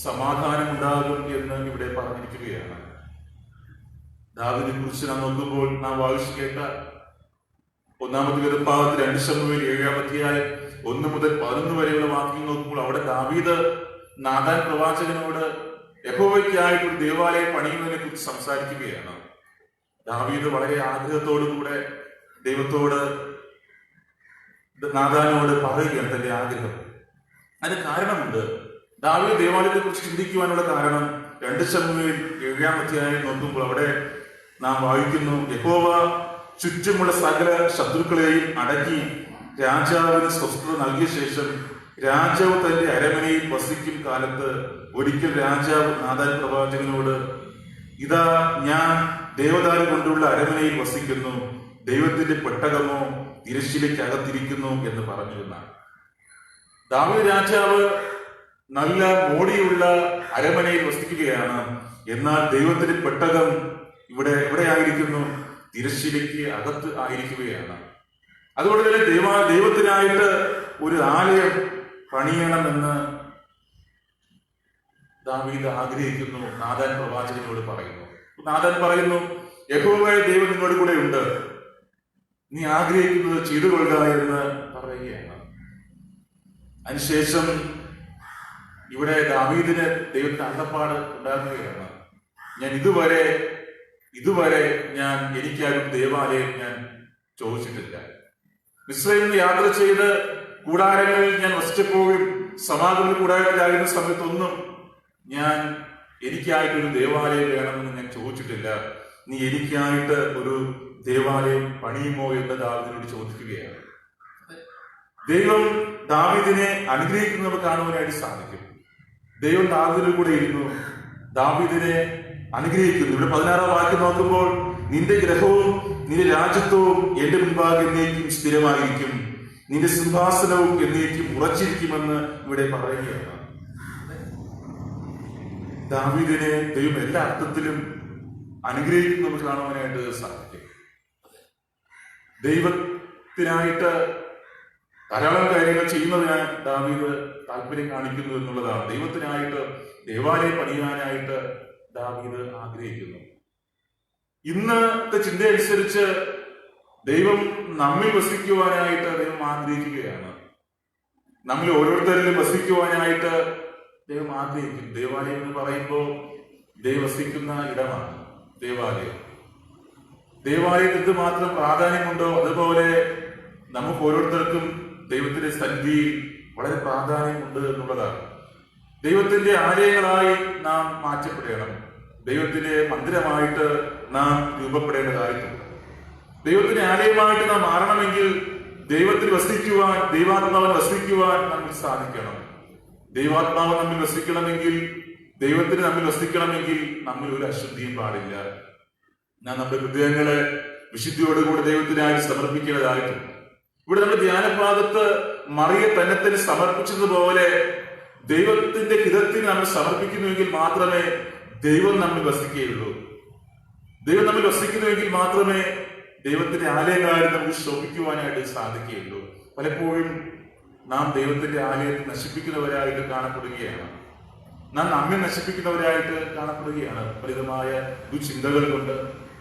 Speaker 1: സമാധാനം ഉണ്ടാകും എന്ന് ഇവിടെ പറഞ്ഞിരിക്കുകയാണ്. ദാവീദിനെ കുറിച്ച് നാം നോക്കുമ്പോൾ നാം വായിച്ചു കേട്ട 1 വേദഭാഗത്ത് 2 ശമൂവേൽ 7-ാം അധ്യായം 1 മുതൽ 11 വരെയുള്ള വാക്യങ്ങൾ നോക്കുമ്പോൾ അവിടെ ദാവീദ് നാഥാൻ പ്രവാചകനോട് യഹോവയ്ക്കായിട്ട് ഒരു ദേവാലയം പണിയുന്നതിനെ കുറിച്ച് സംസാരിക്കുകയാണ്. ദാവീദ് വളരെ ആഗ്രഹത്തോടുകൂടെ ദൈവത്തോട്, നാഥാനോട് പറയുകയാണ് തന്റെ ആഗ്രഹം. അതിന് കാരണമുണ്ട്. ദാവീദ് ദേവാലയത്തെ കുറിച്ച് ചിന്തിക്കുവാനുള്ള കാരണം 2 ശമൂവേൽ 7-ാം അധ്യായം നോക്കുമ്പോൾ അവിടെ നാം വായിക്കുന്നു, യഹോവ ചുറ്റുമുള്ള സകല ശത്രുക്കളെയും അടക്കി രാജാവിന് സ്വസ്ഥത നൽകിയ ശേഷം രാജാവ് തന്റെ അരമനയിൽ വസിക്കും കാലത്ത് ഒരിക്കൽ രാജാവ് നാഥാൻ പ്രവാചകനോട്, ഇതാ ഞാൻ ദേവദാരു കൊണ്ടുള്ള അരമനയിൽ വസിക്കുന്നു, ദൈവത്തിന്റെ പെട്ടകമോ തിരശ്ശീലയ്ക്കകത്തിരിക്കുന്നു എന്ന് പറഞ്ഞു എന്നാണ്. ദാവീദ് രാജാവ് നല്ല മോടിയുള്ള അരമനയിൽ വസിക്കുകയാണ്. എന്നാൽ ദൈവത്തിന്റെ പെട്ടകം എവിടെയായിരിക്കുന്നു? തിരശ്ശീലയ്ക്ക് അകത്ത് ആയിരിക്കുകയാണ്. അതുകൊണ്ട് തന്നെ ദൈവത്തിനായിട്ട് ഒരു ആലയം പണിയണമെന്ന് ദാവീദ് ആഗ്രഹിക്കുന്നു. നാഥാൻ പ്രവാചകനോട് പറയുന്നു. നാഥാൻ പറയുന്നു, യഹോവയായ ദൈവം നിന്നോട് കൂടെ ഉണ്ട്, നീ ആഗ്രഹിക്കുന്നത് ചെയ്തു കൊള്ളുക എന്ന് പറയുകയാണ്. അതിനുശേഷം ഇവിടെ ദാവീദിന് ദൈവത്തിന്റെ അരുളപ്പാട് ഉണ്ടാകുകയാണ്. ഞാൻ ഇതുവരെ ഞാൻ എനിക്കാരും ദേവാലയം ഞാൻ ചോദിച്ചിട്ടില്ല. മിസ്രൈമിൽ നിന്ന് യാത്ര ചെയ്ത് കൂടാരങ്ങളിൽ ഞാൻ വസിച്ചപ്പോഴും സമാഗമന കൂടാരത്തിലായിരുന്ന സമയത്തൊന്നും ഞാൻ എനിക്കായിട്ടൊരു ദേവാലയം വേണമെന്ന് ഞാൻ ചോദിച്ചിട്ടില്ല. നീ എനിക്കായിട്ട് ഒരു ദേവാലയം പണിയുമോ എന്ന് ദാവീദിനോട് ചോദിക്കുകയാണ്. ദൈവം ദാവീദിനെ അനുഗ്രഹിക്കുന്നത് നമുക്ക് കാണുവാനായിട്ട് സാധിക്കും. ദൈവം ദാവീദിന്റെ കൂടെ ഇരുന്നു ദാവീദിനെ അനുഗ്രഹിക്കുന്നു. ഇവിടെ 16-ാം വാക്യം നോക്കുമ്പോൾ, നിന്റെ ഗ്രഹവും നിന്റെ രാജ്യത്വവും എന്റെ മുൻപാകെ എന്നേക്കും സ്ഥിരമായിരിക്കും, നിന്റെ സിംഹാസനവും എന്നേക്കും ഉറച്ചിരിക്കുമെന്ന് ഇവിടെ പറയുകയാണ്. ദാവീദിനെ ദൈവം എല്ലാ അർത്ഥത്തിലും അനുഗ്രഹിക്കുന്നത് നമുക്ക് കാണുവാനായിട്ട് സാധിക്കും. ദൈവത്തിനായിട്ട് ധാരാളം കാര്യങ്ങൾ ചെയ്യുന്നതിനായി ദാവീദ് താല്പര്യം കാണിക്കുന്നു എന്നുള്ളതാണ്. ദൈവത്തിനായിട്ട് ദേവാലയം പണിയാനായിട്ട് ദാവീദ് ആഗ്രഹിക്കുന്നു. ഇന്നത്തെ ചിന്തയനുസരിച്ച് ദൈവം നമ്മിൽ വസിക്കുവാനായിട്ട് ദൈവം ആഗ്രഹിക്കുകയാണ്. നമ്മൾ ഓരോരുത്തരിലും വസിക്കുവാനായിട്ട് ദൈവം ആഗ്രഹിക്കും. ദേവാലയം എന്ന് പറയുമ്പോൾ ദൈവം വസിക്കുന്ന ഇടമാണ് ദേവാലയം. ദേവാലയത്തിന് മാത്രം പ്രാധാന്യമുണ്ടോ അതുപോലെ നമുക്ക് ഓരോരുത്തർക്കും ദൈവത്തിന്റെ സന്നിധിയിൽ വളരെ പ്രാധാന്യമുണ്ട് എന്നുള്ളതാണ്. ദൈവത്തിന്റെ ആലയങ്ങളായി നാം മാറ്റപ്പെടണം. ദൈവത്തിന്റെ മന്ദിരമായിട്ട് നാം രൂപപ്പെടേണ്ടതായിട്ടുണ്ട്. ദൈവത്തിന്റെ ആലയമായിട്ട് നാം മാറണമെങ്കിൽ ദൈവത്തിൽ വസിക്കുവാൻ, ദൈവാത്മാവിൽ വസിക്കുവാൻ നമുക്ക് സാധിക്കണം. ദൈവാത്മാവ് നമ്മിൽ വസിക്കണമെങ്കിൽ, ദൈവത്തിന് നമ്മിൽ വസിക്കണമെങ്കിൽ നമ്മിൽ ഒരു അശുദ്ധിയും പാടില്ല. നാം നമ്മുടെ ഹൃദയങ്ങളെ വിശുദ്ധിയോടുകൂടി ദൈവത്തിനായി സമർപ്പിക്കേണ്ടതായിട്ടുണ്ട്. ഇവിടെ നമ്മുടെ ധ്യാനഭാഗത്ത് മറിയ തന്നെ സമർപ്പിച്ചതുപോലെ ദൈവത്തിന്റെ ഹിതത്തിന് നമ്മൾ സമർപ്പിക്കുന്നുവെങ്കിൽ മാത്രമേ ദൈവം നമ്മിൽ വസിക്കുകയുള്ളൂ. ദൈവം നമ്മിൽ വസിക്കുന്നുവെങ്കിൽ മാത്രമേ ദൈവത്തിന്റെ ആലയങ്ങളായിട്ട് നമുക്ക് ശോഭിക്കുവാനായിട്ട് സാധിക്കുകയുള്ളൂ. പലപ്പോഴും നാം ദൈവത്തിന്റെ ആലയത്തെ നശിപ്പിക്കുന്നവരായിട്ട് കാണപ്പെടുകയാണ്. നാം നമ്മെ നശിപ്പിക്കുന്നവരായിട്ട് കാണപ്പെടുകയാണ്. ഫലിതമായ ദുശ്ചിന്തകൾ കൊണ്ട്,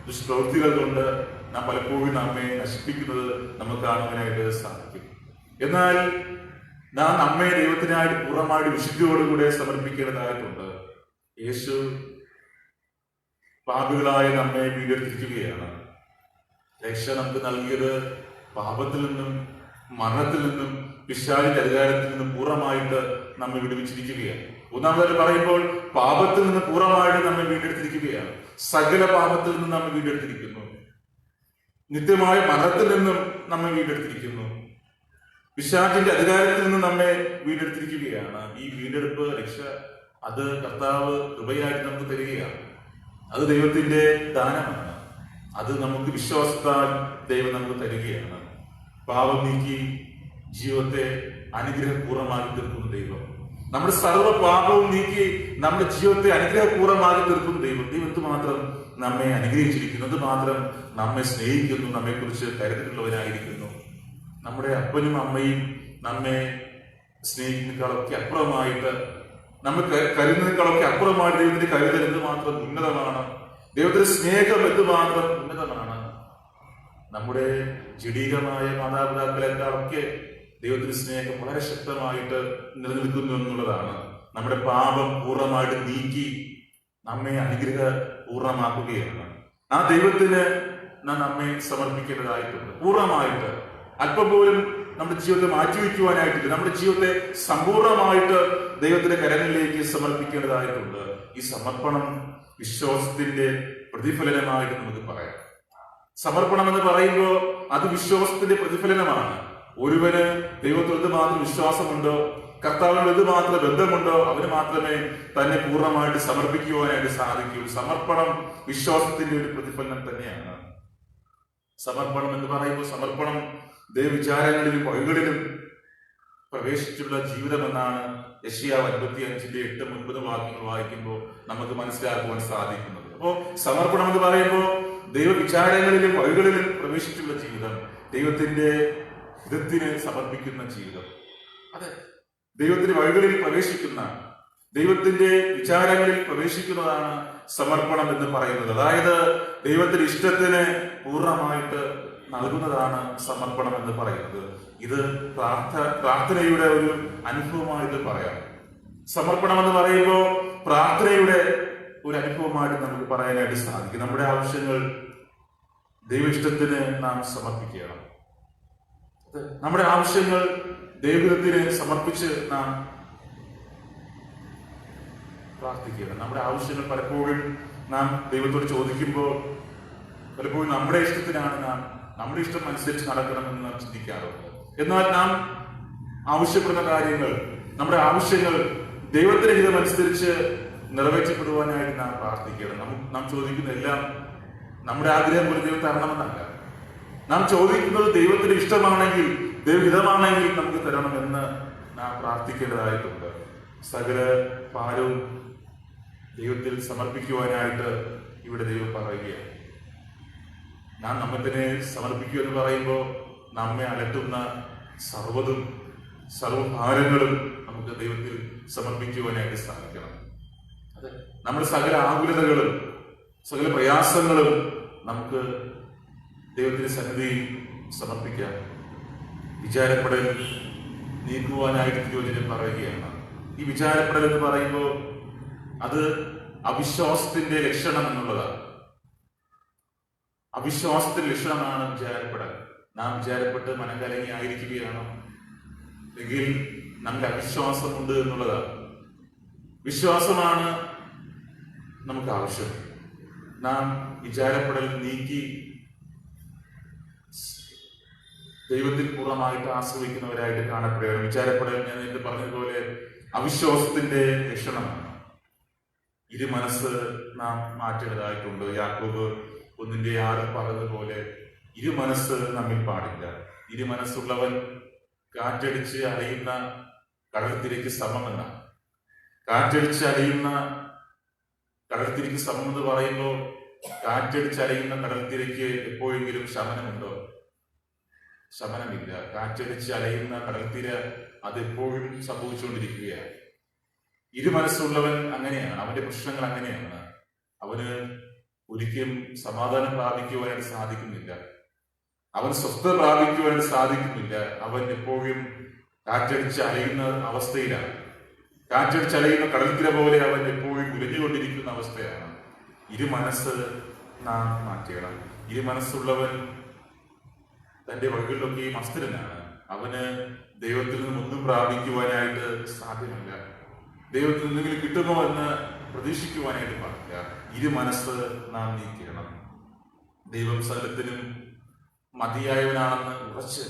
Speaker 1: ദുഷ്പ്രവൃത്തികൾ കൊണ്ട് നാം പലപ്പോഴും നമ്മെ നശിപ്പിക്കുന്നത് നമുക്ക് കാണുവാനായിട്ട് സാധിക്കും. എന്നാൽ നാം നമ്മെ ദൈവത്തിനായിട്ട് പൂർണ്ണമായിട്ട് വിശുദ്ധിയോടുകൂടെ സമർപ്പിക്കേണ്ടതായിട്ടുണ്ട്. യേശു പാപികളായ നമ്മെ വീണ്ടെടുത്തിരിക്കുകയാണ്. രക്ഷ നമുക്ക് നൽകിയത് പാപത്തിൽ നിന്നും, മരണത്തിൽ നിന്നും, പിശാചിന്റെ അധികാരത്തിൽ നിന്നും പൂർണ്ണമായിട്ട് നമ്മെ വിടുവിച്ചിരിക്കുകയാണ്. ഒന്നാമതായിട്ട് പറയുമ്പോൾ പാപത്തിൽ നിന്ന് പൂർണ്ണമായിട്ട് നമ്മെ വീണ്ടെടുത്തിരിക്കുകയാണ്. സകല പാപത്തിൽ നിന്നും നമ്മെ വീണ്ടെടുത്തിരിക്കുന്നു. നിത്യമായ മരണത്തിൽ നിന്നും നമ്മെ വീണ്ടെടുത്തിരിക്കുന്നു. പിശാചിന്റെ അധികാരത്തിൽ നിന്ന് നമ്മെ വീണ്ടെടുത്തിരിക്കുകയാണ്. ഈ വീണ്ടെടുപ്പ്, രക്ഷ അത് കർത്താവ് കൃപയായിട്ട് നമുക്ക് തരികയാണ്. അത് ദൈവത്തിന്റെ ദാനമാണ്. അത് നമുക്ക് വിശ്വാസത്താൽ ദൈവം നമുക്ക് തരികയാണ്. പാപം നീക്കി ജീവിതത്തെ അനുഗ്രഹപൂർവ്വമാക്കി തീർക്കുന്ന ദൈവം, നമ്മുടെ സർവ്വ പാപവും നീക്കി നമ്മുടെ ജീവിതത്തെ അനുഗ്രഹപൂർവ്വമാക്കി തീർക്കുന്ന ദൈവം. ദൈവത്ത് മാത്രം നമ്മെ അനുഗ്രഹിച്ചിരിക്കുന്നു, അത് മാത്രം നമ്മെ സ്നേഹിക്കുന്നു, നമ്മെ കുറിച്ച് കരുതലുള്ളവരായിരിക്കുന്നു. നമ്മുടെ അപ്പനും അമ്മയും നമ്മെ സ്നേഹിക്കുന്നതിനേക്കാളൊക്കെ അപ്പുറമായിട്ട്, നമുക്ക് കരുതുന്നതിനേക്കാളൊക്കെ അപ്പുറമായിട്ട് ദൈവത്തിന്റെ കരുതൽ എന്തുമാത്രം ഉന്നതമാണ്, ദൈവത്തിന്റെ സ്നേഹം എന്തുമാത്രം ഉന്നതമാണ്. നമ്മുടെ ജഡീകമായ മാതാപിതാക്കളെക്കാളൊക്കെ ദൈവത്തിന്റെ സ്നേഹം വളരെ ശക്തമായിട്ട് നിലനിൽക്കുന്നു എന്നുള്ളതാണ്. നമ്മുടെ പാപം പൂർണ്ണമായിട്ട് നീക്കി നമ്മെ അനുഗ്രഹപൂർണ്ണമാക്കുകയാണ്. ആ ദൈവത്തിന് നാം നമ്മെ സമർപ്പിക്കേണ്ടതായിട്ടുണ്ട് പൂർണ്ണമായിട്ട്. അല്പം പോലും നമ്മുടെ ജീവിതത്തെ മാറ്റിവെക്കുവാനായിട്ടില്ല. നമ്മുടെ ജീവിതത്തെ സമ്പൂർണ്ണമായിട്ട് ദൈവത്തിന്റെ കരങ്ങളിലേക്ക് സമർപ്പിക്കേണ്ടതായിട്ടുണ്ട്. ഈ സമർപ്പണം വിശ്വാസത്തിന്റെ പ്രതിഫലനമായിട്ട് നമുക്ക് പറയാം. സമർപ്പണം എന്ന് പറയുമ്പോൾ അത് വിശ്വാസത്തിന്റെ പ്രതിഫലനമാണ്. ഒരുവന് ദൈവത്തോട് മാത്രം വിശ്വാസമുണ്ടോ, കർത്താവിനോട് എന്തുമാത്രം ബന്ധമുണ്ടോ, അവന് മാത്രമേ തന്നെ പൂർണ്ണമായിട്ട് സമർപ്പിക്കുവാനായിട്ട് സാധിക്കൂ. സമർപ്പണം വിശ്വാസത്തിന്റെ ഒരു പ്രതിഫലനം തന്നെയാണ്. സമർപ്പണം എന്ന് പറയുമ്പോൾ സമർപ്പണം ദൈവവിചാരങ്ങളിലും വഴികളിലും പ്രവേശിച്ചുള്ള ജീവിതമെന്നാണ് യെശയ്യാവ് 55:8-9 വാക്യങ്ങൾ വായിക്കുമ്പോൾ നമുക്ക് മനസ്സിലാക്കുവാൻ സാധിക്കുന്നത്. അപ്പോൾ സമർപ്പണം എന്ന് പറയുമ്പോൾ ദൈവവിചാരങ്ങളിലും വഴികളിലും പ്രവേശിച്ചുള്ള ജീവിതം, ദൈവത്തിന്റെ ഹിതത്തിന് സമർപ്പിക്കുന്ന ജീവിതം, അതെ, ദൈവത്തിന്റെ വഴികളിൽ പ്രവേശിക്കുന്ന, ദൈവത്തിന്റെ വിചാരങ്ങളിൽ പ്രവേശിക്കുന്നതാണ് സമർപ്പണം എന്ന് പറയുന്നത്. അതായത് ദൈവത്തിന്റെ ഇഷ്ടത്തിന് പൂർണ്ണമായിട്ട് നൽകുന്നതാണ് സമർപ്പണം എന്ന് പറയുന്നത്. ഇത് പ്രാർത്ഥനയുടെ ഒരു അനുഭവമായിട്ട് പറയാം. സമർപ്പണം എന്ന് പറയുമ്പോൾ പ്രാർത്ഥനയുടെ ഒരു അനുഭവമായിട്ട് നമുക്ക് പറയാനായിട്ട് സാധിക്കും. നമ്മുടെ ആവശ്യങ്ങൾ ദൈവ ഇഷ്ടത്തിന് നാം സമർപ്പിക്കണം. നമ്മുടെ ആവശ്യങ്ങൾ ദൈവത്തിന് സമർപ്പിച്ച് നാം പ്രാർത്ഥിക്കണം. നമ്മുടെ ആവശ്യങ്ങൾ പലപ്പോഴും നാം ദൈവത്തോട് ചോദിക്കുമ്പോൾ പലപ്പോഴും നമ്മുടെ ഇഷ്ടത്തിനാണ് നാം, നമ്മുടെ ഇഷ്ടം അനുസരിച്ച് നടക്കണമെന്ന് നാം ചിന്തിക്കാറുണ്ട്. എന്നാൽ നാം ആവശ്യപ്പെടുന്ന കാര്യങ്ങൾ, നമ്മുടെ ആവശ്യങ്ങൾ ദൈവത്തിന്റെ ഹിതമനുസരിച്ച് നിറവേറ്റപ്പെടുവാനായിട്ട് നാം പ്രാർത്ഥിക്കണം. നാം ചോദിക്കുന്ന എല്ലാം നമ്മുടെ ആഗ്രഹം പോലെ ദൈവം തരണമെന്നല്ല. നാം ചോദിക്കുന്നത് ദൈവത്തിന്റെ ഇഷ്ടമാണെങ്കിൽ, ദൈവഹിതമാണെങ്കിൽ നമുക്ക് തരണമെന്ന് നാം പ്രാർത്ഥിക്കേണ്ടതായിട്ടുണ്ട്. സകല ഭാരവും ദൈവത്തിൽ സമർപ്പിക്കുവാനായിട്ട് ഇവിടെ ദൈവം പറയുകയാണ്. നാം നമ്മെ തന്നെ സമർപ്പിക്കൂ എന്ന് പറയുമ്പോൾ നമ്മെ അലട്ടുന്ന സർവഭാരങ്ങളും നമുക്ക് ദൈവത്തിൽ സമർപ്പിക്കുവാനായിട്ട് സാധിക്കണം. അതെ, നമ്മുടെ സകല ആകുലതകളും സകല പ്രയാസങ്ങളും നമുക്ക് ദൈവത്തിന്റെ സന്നിധിയിൽ സമർപ്പിക്കാം. വിചാരപ്പെടൽ നീക്കുവാനായിട്ട് തിരുവചനം പറയുകയാണ്. ഈ വിചാരപ്പെടൽ എന്ന് പറയുമ്പോൾ അത് അവിശ്വാസത്തിന്റെ ലക്ഷണം എന്നുള്ളതാണ്. അവിശ്വാസത്തിന്റെ ലക്ഷണമാണ് വിചാരപ്പെടൽ. നാം വിചാരപ്പെട്ട് മനംകലങ്ങി ആയിരിക്കുകയാണോ എങ്കിൽ നമ്മുടെ അവിശ്വാസമുണ്ട് എന്നുള്ളതാണ്. വിശ്വാസമാണ് നമുക്ക് ആവശ്യം. നാം വിചാരപ്പെടൽ നീക്കി ദൈവത്തിൽ പൂർണ്ണമായിട്ട് ആശ്രയിക്കുന്നവരായിട്ട് കാണപ്പെടുകയാണ്. വിചാരപ്പെടൽ ഞാൻ നേരത്തെ പറഞ്ഞതുപോലെ അവിശ്വാസത്തിന്റെ ലക്ഷണമാണ്. ഇരു മനസ്സ് നാം മാറ്റേണ്ടതായിട്ടുണ്ട്. യാക്കോബ് 1:6 പറഞ്ഞതുപോലെ ഇരു മനസ്സ് നമ്മിൽ പാടില്ല. ഇരു മനസ്സുള്ളവൻ കാറ്റടിച്ച് അലയുന്ന കടൽത്തിരയ്ക്ക് സമമെന്നാണ്. കാറ്റടിച്ച് അലയുന്ന കടൽത്തിരയ്ക്ക് സമം എന്ന് പറയുമ്പോൾ കാറ്റടിച്ച് അലയുന്ന കടൽത്തിരയ്ക്ക് എപ്പോഴെങ്കിലും ശമനമുണ്ടോ? ശമനമില്ല. കാറ്റടിച്ച് അലയുന്ന കടൽത്തിര അതെപ്പോഴും സംഭവിച്ചുകൊണ്ടിരിക്കുകയാണ്. ഇരു മനസ്സുള്ളവൻ അങ്ങനെയാണ്. അവന്റെ പ്രശ്നങ്ങൾ അങ്ങനെയാണ്. അവന് ഒരിക്കലും സമാധാനം പ്രാപിക്കുവാനായിട്ട് സാധിക്കുന്നില്ല. അവൻ സ്വസ്ഥത പ്രാപിക്കുവാനായിട്ട് സാധിക്കുന്നില്ല. അവൻ എപ്പോഴും കാറ്റടിച്ച് അലയുന്ന അവസ്ഥയിലാണ്. കാറ്റടിച്ച് അലയുന്ന കടൽത്തിര പോലെ അവൻ എപ്പോഴും ഉലഞ്ഞുകൊണ്ടിരിക്കുന്ന അവസ്ഥയാണ്. ഇരു മനസ്സ് നാം മാറ്റണം. ഇരു മനസ്സുള്ളവൻ തന്റെ വഴികളിലൊക്കെയും അസ്ഥിരനാണ്. അവന് ദൈവത്തിൽ നിന്നും ഒന്നും പ്രാപിക്കുവാനായിട്ട് സാധ്യമല്ല. ദൈവത്തിൽ നിന്നെങ്കിലും കിട്ടുമോ എന്ന് പ്രതീക്ഷിക്കുവാനായിട്ട് പാടില്ല. ഇരു മനസ്സ് നാം നീക്കണം. ദൈവം സകലത്തിനും മതിയായവനാണെന്ന് ഉറച്ച്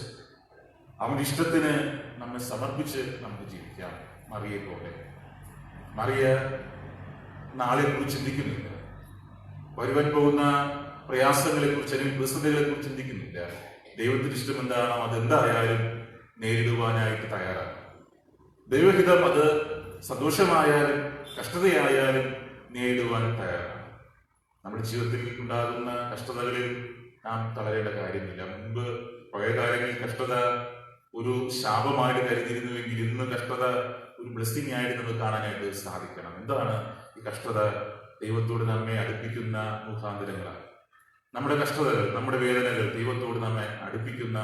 Speaker 1: അവന്റെ ഇഷ്ടത്തിന് നമ്മെ സമർപ്പിച്ച് നമുക്ക് ജീവിക്കാം. മറിയെ പോലെ മറിയ നാളെ കുറിച്ച് ചിന്തിക്കുന്നില്ല. വരുവാൻ പോകുന്ന പ്രയാസങ്ങളെ കുറിച്ച് അല്ലെങ്കിൽ പ്രതിസന്ധികളെ കുറിച്ച് ചിന്തിക്കുന്നില്ല. ദൈവത്തിന് ഇഷ്ടം എന്താണോ അതെന്തായാലും നേരിടുവാനായിട്ട് തയ്യാറാണ്. ദൈവഹിതം അത് സന്തോഷമായാലും കഷ്ടതയായാലും നേരിടുവാൻ തയ്യാറാണ്. നമ്മുടെ ജീവിതത്തിൽ ഉണ്ടാകുന്ന കഷ്ടതകളിൽ നാം തളരേണ്ട കാര്യമില്ല. മുമ്പ് പഴയ കാലങ്ങളിൽ കഷ്ടത ഒരു ശാപമായിട്ട് കരുതിയിരുന്നുവെങ്കിൽ ഇന്ന് കഷ്ടത ഒരു ബ്ലെസ്സിംഗ് ആയിട്ട് നമുക്ക് കാണാനായിട്ട് സാധിക്കണം. എന്താണ് ഈ കഷ്ടത? ദൈവത്തോട് നമ്മെ അടുപ്പിക്കുന്ന മുഖാന്തരങ്ങളാണ്. നമ്മുടെ കഷ്ടതകൾ, നമ്മുടെ വേദനകൾ ദൈവത്തോട് നമ്മെ അടുപ്പിക്കുന്ന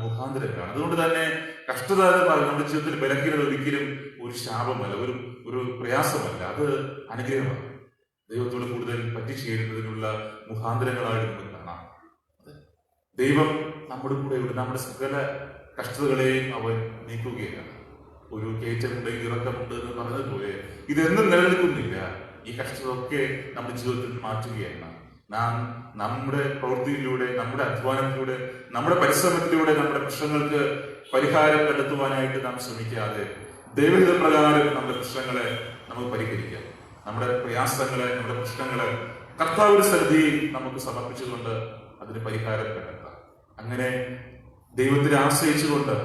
Speaker 1: മുഖാന്തരങ്ങളാണ്. അതുകൊണ്ട് തന്നെ കഷ്ടത നമ്മുടെ ജീവിതത്തിൽ ബലഹീനത ഒരിക്കലും ഒരു ശാപമല്ല, ഒരു പ്രയാസമല്ല, അത് അനുഗ്രഹമാണ്. ദൈവത്തോട് കൂടുതൽ പറ്റിച്ചേരുന്നതിനുള്ള മുഖാന്തരങ്ങളായിട്ട് നമുക്ക് കാണാം. ദൈവം നമ്മുടെ കൂടെയുണ്ട്. നമ്മുടെ സകല കഷ്ടതകളെയും അവൻ നീക്കുകയാണ്. ഒരു കയറ്റമുണ്ടെങ്കിൽ ഇറക്കമുണ്ട് എന്ന് പറഞ്ഞതുപോലെ ഇതെന്നും നിലനിൽക്കുന്നില്ല. ഈ കഷ്ടതയൊക്കെ നമ്മുടെ ജീവിതത്തിൽ മാറ്റുകയാണ്. നാം നമ്മുടെ പ്രവൃത്തിയിലൂടെ, നമ്മുടെ അധ്വാനത്തിലൂടെ, നമ്മുടെ പരിശ്രമത്തിലൂടെ നമ്മുടെ പ്രശ്നങ്ങൾക്ക് പരിഹാരം കണ്ടെത്തുവാനായിട്ട് നാം ശ്രമിക്കാതെ ദൈവഹിത പ്രകാരം നമ്മുടെ പ്രശ്നങ്ങളെ നമുക്ക് പരിഹരിക്കാം. നമ്മുടെ പ്രയാസങ്ങളെ, നമ്മുടെ പ്രശ്നങ്ങളെ കർത്താവിന്റെ സന്നിധിയിൽ നമുക്ക് സമർപ്പിച്ചുകൊണ്ട് അതിന് പരിഹാരം കണ്ടെത്താം. അങ്ങനെ ദൈവത്തിനെ ആശ്രയിച്ചുകൊണ്ട്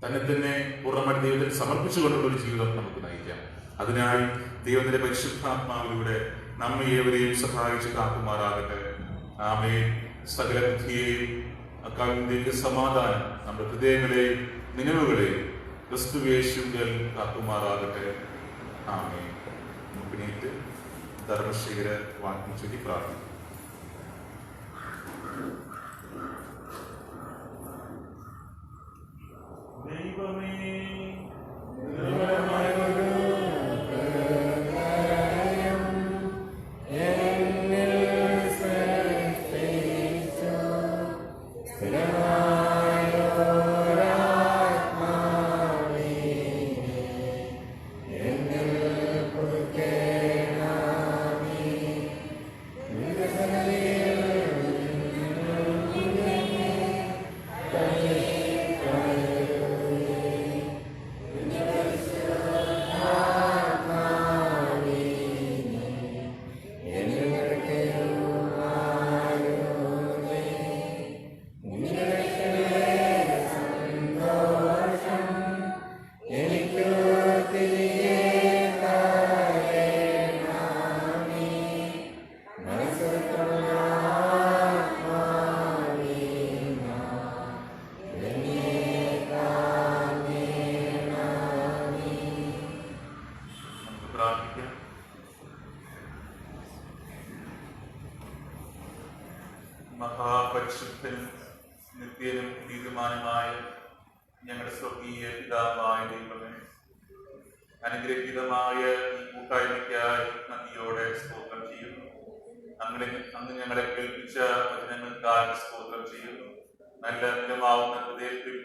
Speaker 1: തന്നെ പൂർണ്ണമായിട്ട് ദൈവത്തിന് സമർപ്പിച്ചുകൊണ്ടുള്ള ഒരു ജീവിതം നമുക്ക് നയിക്കാം. അതിനായി ദൈവത്തിന്റെ പരിശുദ്ധാത്മാവിലൂടെ നമ്മെ ഏവരെയും സഹായിച്ച് കാക്കുമാറാകട്ടെ. ആമേൻ. സകല ബുദ്ധിയെയും അക്കാവിന്റെ സമാധാനം നമ്മുടെ ഹൃദയങ്ങളെയും നിലവുകളെയും ക്രിസ്തുവേശുവിൽ കാക്കുമാറാകട്ടെ. ആമേൻ. പിന്നീട് ധർമ്മശീല വാക്യം ചൊല്ലി പ്രാർത്ഥിക്കും. ദൈവമേ മഹാപരിശുദ്ധനും നിത്യനും തീരുമാനമായ ഞങ്ങളുടെ സ്വർഗീയ പിതാവായ ദൈവമേ, അനുഗ്രഹീതമായ ഈ കൂട്ടായ്മയ്ക്കായി നന്ദിയോടെ സ്തോത്രം ചെയ്യുന്നു. അന്ന് ഞങ്ങളെ കേൾപ്പിച്ച വചനങ്ങൾക്കായി സ്തോത്രം ചെയ്യുന്നു. നല്ല നിലമാവുന്ന ഹൃദയത്തിൽ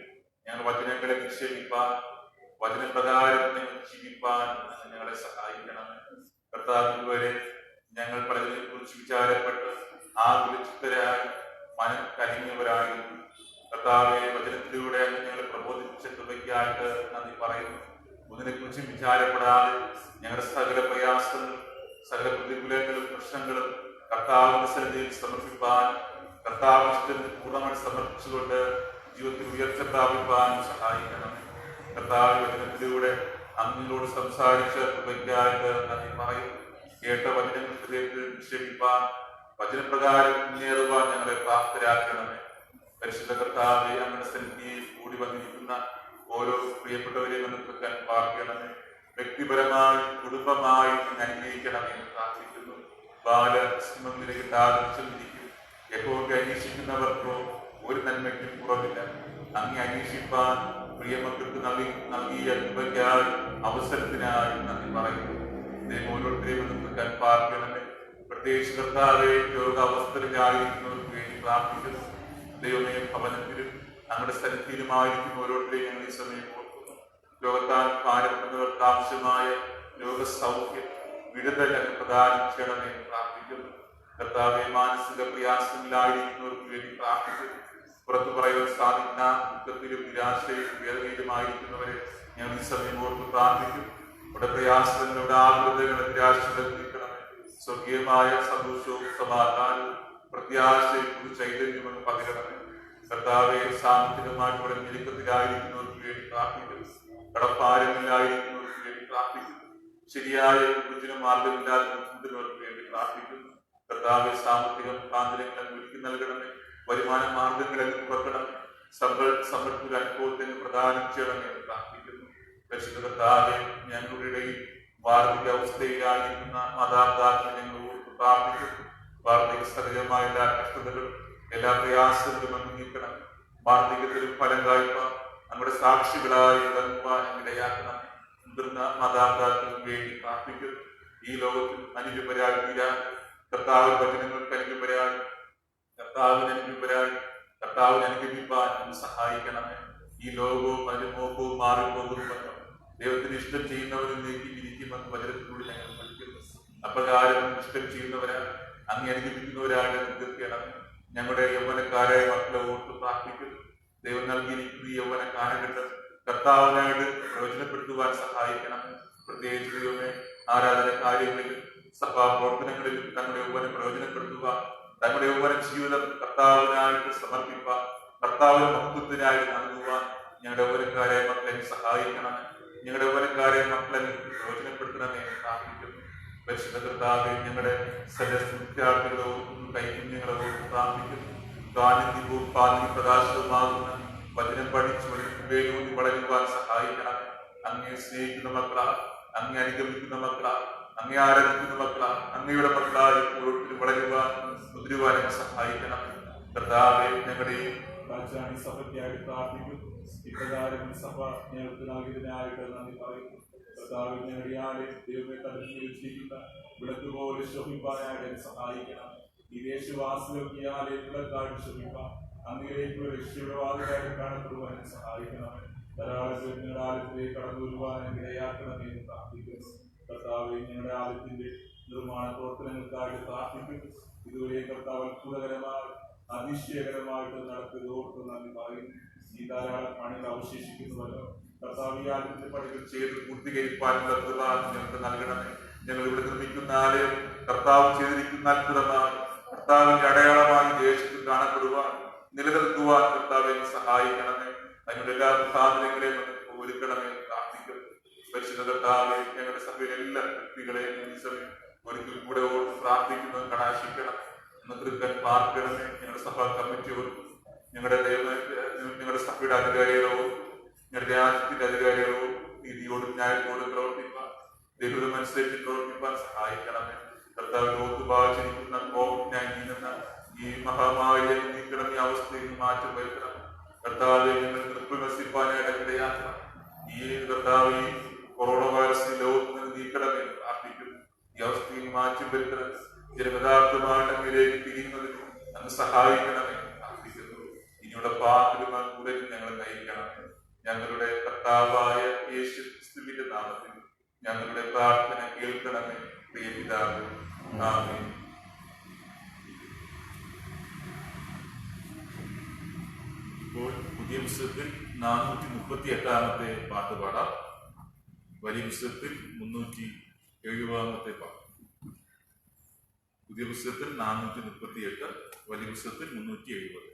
Speaker 1: ഞങ്ങൾ വചനങ്ങളെ നിക്ഷേപിപ്പാൻ, വചനപ്രകാരം ഞങ്ങൾ ജീവിപ്പാൻ ഞങ്ങളെ സഹായിക്കണം. കർത്താവ് വരെ ഞങ്ങൾ പലതിനെ കുറിച്ച് വിചാരപ്പെട്ട് ആകുലചിത്തരായി മനം കലിഞ്ഞവരായിരുന്നു. കർത്താവെ, വചനത്തിലൂടെ ഞങ്ങളെ പ്രബോധിപ്പിച്ച കൃപയ്ക്കായിട്ട് നന്ദി പറയുന്നു. ഒന്നിനെക്കുറിച്ചും വിചാരപ്പെടാതെ ഞങ്ങളുടെ സകല പ്രയാസങ്ങളും, സകല പ്രതികൂലങ്ങളും, പ്രശ്നങ്ങളും കർത്താവിന്റെ സന്നിധിയിൽ സമർപ്പിപ്പാൻ, കർത്താവിന്റെ ഇഷ്ടത്തിന് പൂർണ്ണമായിട്ട് സമർപ്പിച്ചുകൊണ്ട് ജീവിതത്തിൽ ഉയർച്ച പ്രാപിപ്പാൻ സഹായിക്കണം. കർത്താവിന്റെ വചനത്തിലൂടെ അങ്ങിനോട് സംസാരിച്ച കൃപയ്ക്കായിട്ട് നന്ദി പറയുന്നു. കേട്ട വചനങ്ങൾ ഹൃദയത്തിൽ നിക്ഷേപിപ്പാൻ, വചനപ്രകാരം മുന്നേറുവാൻ ഞങ്ങളെ പ്രാപ്തരാക്കണമേ. പരിശുദ്ധ കർത്താവെ, അങ്ങയുടെ സന്നിധിയിൽ കൂടി വന്നിരിക്കുന്ന ഓരോ പ്രിയപ്പെട്ടവരെയും നമുക്ക് പാർക്കണമേ. വ്യക്തിപരമായി, കുടുംബമായി അനുഗ്രഹിക്കണമേ എന്ന് പ്രാർത്ഥിക്കുന്നു. ബാലസിംഹത്തിലെ കിട്ടാതെ ചിന്തിക്കും. യഹോവയെ അന്വേഷിക്കുന്നവർക്കോ ഒരു നന്മയ്ക്കും കുറവില്ല. അങ്ങേ അന്വേഷിപ്പാൻ പ്രിയമക്കൾക്ക് നൽകിയ കൃപയ്ക്കായി, അവസരത്തിനായി നന്ദി പറയുന്നു. ദൈവം ഓരോരുത്തരെയും നമുക്ക് പാർക്കണമേ. പ്രത്യേകിച്ച് കർത്താവെ, രോഗാവസ്ഥയിലായിരിക്കുന്നവർക്ക് വേണ്ടി പ്രാർത്ഥിക്കുന്നു. ദൈവമേ, ഭവനത്തിലും ഞങ്ങളുടെ സ്ഥലത്തിലുമായിരിക്കുന്ന ഓരോരുത്തരെയും ഞങ്ങൾ ഈ സമയം ഓർക്കുന്നു. ലോകത്താൽ ഭാരപ്പെടുന്നവർക്ക് ആവശ്യമായ രോഗസൗഖ്യം, വിടുതൽ പ്രദാനം ചെയ്യണമെന്ന് പ്രാർത്ഥിക്കുന്നു. കർത്താവെ, മാനസിക പ്രയാസങ്ങളിലായിരിക്കുന്നവർക്ക് വേണ്ടി പ്രാർത്ഥിക്കുന്നു. പുറത്തു പറയുവാൻ സാധിക്കുന്ന ദുഃഖത്തിലും നിരാശയിലും വേദനയിലുമായിരിക്കുന്നവരെ ഞങ്ങൾ ഈ സമയം ഓർത്ത് പ്രാർത്ഥിക്കും. ഇവിടെ പ്രയാസങ്ങളുടെ ആകൃതകളെ നിരാശകൾ നീക്കണമേ. സ്വർഗീയമായ സന്തോഷവും സമാധാനവും പ്രത്യാശയും ചൈതന്യവും പകരണമേ. കർത്താവെ, സാമ്പത്തികമായിട്ട് ഇവിടെ ഞെരുക്കത്തിലായിരിക്കുന്നവർക്ക് വേണ്ടി പ്രാർത്ഥിക്കുന്നു. കടപ്പാരങ്ങളിലായിരിക്കുന്നവർക്ക് വേണ്ടി പ്രാർത്ഥിക്കുന്നു. ശരിയായ ഉപജന മാർഗമില്ലാതെ ബുദ്ധിമുട്ടുന്നവർക്ക് വേണ്ടി പ്രാർത്ഥിക്കുന്നു. കർത്താവെ, സാമ്പത്തിക മുഖാന്തരങ്ങളെ ഒരുക്കി നൽകണമേ. വരുമാന മാർഗങ്ങളെ തുറക്കണമേ. സമ്പത്ത് അനുഭവത്തിന് പ്രദാനം ചെയ്യണമെന്ന് പ്രാർത്ഥിക്കുന്നു. പരിശുദ്ധ കർത്താവെ, ഞങ്ങളുടെ ഇടയിൽ വാർദ്ധക്യ അവസ്ഥയിലായിരിക്കുന്ന മാതാപിതാക്കളെ ഞങ്ങൾ ഓർത്ത് പ്രാർത്ഥിക്കുന്നു. വാർദ്ധക്യ സഹജമായ എല്ലാ കഷ്ടതകളും എല്ലാ പ്രയാസങ്ങളും അങ്ങ് നീക്കണം. വാർദ്ധക്യത്തിലും ഫലം കായ്പാൻ നമ്മുടെ സാക്ഷികളായി വിളങ്ങുവാൻ ഇടയാക്കണം. മുതിർന്ന മാതാപിതാക്കൾക്ക് വേണ്ടി പ്രാർത്ഥിക്കുന്നു. ഈ ലോകത്തിൽ അനുരൂപരായി തീരാൻ കർത്താവ് വചനങ്ങൾക്ക് അനുരൂപരായി കർത്താവിനെ അനുഗമിപ്പാൻ സഹായിക്കണമേ. ഈ ലോകവും അനുമോഹവും മാറിപ്പോകുന്നുവല്ലോ. ദൈവത്തിന് ഇഷ്ടം ചെയ്യുന്നവരും നീക്കി ഇരിക്കുമെന്ന് വചനത്തിലൂടെ ഞങ്ങൾ പഠിക്കുന്നു. അപ്രകാരം ഇഷ്ടം ചെയ്യുന്നവരാൽ അങ്ങ് അനുഗമിക്കുന്നവരാണ് തീർക്കണമേ. ഞങ്ങളുടെ യൗവനക്കാരായ മക്കളെ ഓർത്ത് പ്രാർത്ഥിക്കുന്നു. ദൈവം നൽകിയിരിക്കുന്ന ഈ യൗവന കാലഘട്ടം കർത്താവിനായിട്ട് പ്രയോജനപ്പെടുത്തുവാൻ സഹായിക്കണം. പ്രത്യേകിച്ച് ദൈവമേ, ആരാധന കാര്യങ്ങളിലും സഭാ പ്രവർത്തനങ്ങളിലും തങ്ങളുടെ യൗവനം പ്രയോജനപ്പെടുത്തുക. തങ്ങളുടെ യൗവന ജീവിതം കർത്താവിനായിട്ട് സമർപ്പിക്കുക. കർത്താവിന്റെ മഹത്വത്തിനായി നൽകുവാൻ ഞങ്ങളുടെ യൗവനക്കാരെ മക്കളെ സഹായിക്കണം. ഞങ്ങളുടെ യൗവനക്കാരെ മക്കളെ പ്രയോജനപ്പെടുത്തണമേ പ്രാർത്ഥിക്കുന്നു. പരിശുദ്ധ കർത്താവെ, ഞങ്ങളുടെ വിദ്യാർത്ഥികളോ കൈകുഞ്ഞുങ്ങളോ പ്രാർത്ഥിക്കുന്നു. ഗാനന്ദികവും പാലിന് പ്രകാശവുമാകുന്ന വചനം പഠിച്ചു വേലൂന്നി വളരുവാൻ സഹായിക്കണം. അങ്ങയെ സ്നേഹിക്കുന്ന മക്കളാ, അങ്ങയെ അനുഗമിക്കുന്ന മക്കളാ, അങ്ങയെ ആരാധിക്കുന്ന മക്കളാ, അങ്ങയുടെ മക്കളായി എപ്പോഴും വളരുവാൻ മുതിരുവാനും സഹായിക്കണം. കർത്താവെ, ഞങ്ങളുടെ സഭയ്ക്കായിട്ട് പ്രാർത്ഥിക്കുന്നു. ഇപ്രകാരം സഭ ഞങ്ങൾക്ക് നൽകിയതിനായിട്ട് നന്ദി പറയുന്നു. കർത്താവ്, ഞങ്ങളുടെ ആലയം ദൈവമേ തടഞ്ഞു വെച്ചിരിക്കുന്ന വിളക്ക് പോലെ ശോഭിപ്പാനായിട്ട് സഹായിക്കണം. ഈ ദേശവാസികൾക്ക് ഈ ആലയം വിളക്കായിട്ട് ശോഭിപ്പാൻ അങ്ങയിലേക്കുള്ള രക്ഷയുടെ വാതിലായിട്ട് കാണപ്പെടുവാൻ സഹായിക്കണം. ധാരാളം ഞങ്ങളുടെ ആലയത്തിലേക്ക് കടന്നു വരുവാൻ ഇടയാക്കണമെന്ന് പ്രാർത്ഥിക്കുന്നു. കർത്താവ്, ഞങ്ങളുടെ ആലയത്തിന്റെ നിർമ്മാണ പ്രവർത്തനങ്ങൾക്കായിട്ട് പ്രാർത്ഥിക്കുന്നു. ഇതുവരെ കർത്താവ് അത്ഭുതകരമായി അതിശയകരമായിട്ട് നടത്തിയത് ഓർത്ത് നന്ദി പറയുന്നു. ഈ ധാരാളം പണികൾ അവശേഷിക്കുന്നുവല്ലോ. കർത്താവ്, ഈ ആലയത്തിന്റെ പണികൾ ചെയ്ത് പൂർത്തീകരിക്കാനുള്ള കൃപ ഞങ്ങൾക്ക് നൽകണമേ. ഞങ്ങൾ ഇവിടെ നിർമ്മിക്കുന്ന ആലയം കർത്താവ് ചെയ്തിരിക്കുന്ന അത്ഭുതമായി കർത്താവിന്റെ അടയാളമായി ദേശത്ത് കാണപ്പെടുവാൻ നിലനിർത്തുവാൻ കർത്താവെ സഹായിക്കണമേ. അതിനുള്ള എല്ലാ സാധനങ്ങളെയും ഒരുക്കണമേ പ്രാർത്ഥിക്കുന്നു. പരിശുദ്ധ കർത്താവെ, ഞങ്ങളുടെ സഭയിലെ എല്ലാ വ്യക്തികളെയും ഒരിക്കൽ കൂടെ ഓർത്ത് പ്രാർത്ഥിക്കുന്നത് കടാശിക്കണം. തൃക്കൻ പാർക്കണമേ. ഞങ്ങളുടെ സഭാ കമ്മിറ്റി ഓർക്കും. ഞങ്ങളുടെ സഭയുടെ അധികാരികളോ, ഞങ്ങളുടെ രാജ്യത്തിന്റെ അധികാരികളോ നീതിയോടും ന്യായത്തോടും പ്രവർത്തിപ്പാൻ ദൈവമനുസരിച്ച് പ്രവർത്തിപ്പാൻ സഹായിക്കണമേ. കർത്താവ്, ലോകത്തുപാചരിക്കുന്ന കോവിഡ്-19 എന്ന ഈ മഹാമാരിയെ നീക്കണം. ഈ അവസ്ഥയിൽ നിന്ന് മാറ്റം വരുത്തണം. കർത്താവെ, ഞങ്ങൾ നിർഭ്യമസിപ്പാനായിട്ട് ഇടയാക്കണം. ഈ കർത്താവ്, ഈ കൊറോണ വൈറസിനെ ലോകത്ത് നിന്ന് നീക്കണമേ പ്രാർത്ഥിക്കുന്നു. ഈ അവസ്ഥയിൽ മാറ്റം വരുത്തണം. ജനപദാർത്ഥമായിട്ട് അങ്ങിലേക്ക് തിരിയുന്നതിന് അങ്ങ് സഹായിക്കണമേ പ്രാർത്ഥിക്കുന്നു. ഇനിയുടെ പാട്ടിലും കൂടെ ഞങ്ങൾ നയിക്കണമേ. ഞങ്ങളുടെ കർത്താവായ യേശു ക്രിസ്തുവിന്റെ നാമത്തിൽ ഞങ്ങളുടെ പ്രാർത്ഥന കേൾക്കണമേ പ്രിയ പിതാവേ. ആമേൻ. ഇപ്പോൾ പുതിയ പുസ്തകത്തിൽ 438 പാട്ട് പാടാം. വലിയ പുസ്തകത്തിൽ 370 പാട്ട്. പുതിയ പുസ്തകത്തിൽ 438, വലിയ പുസ്തകത്തിൽ 370.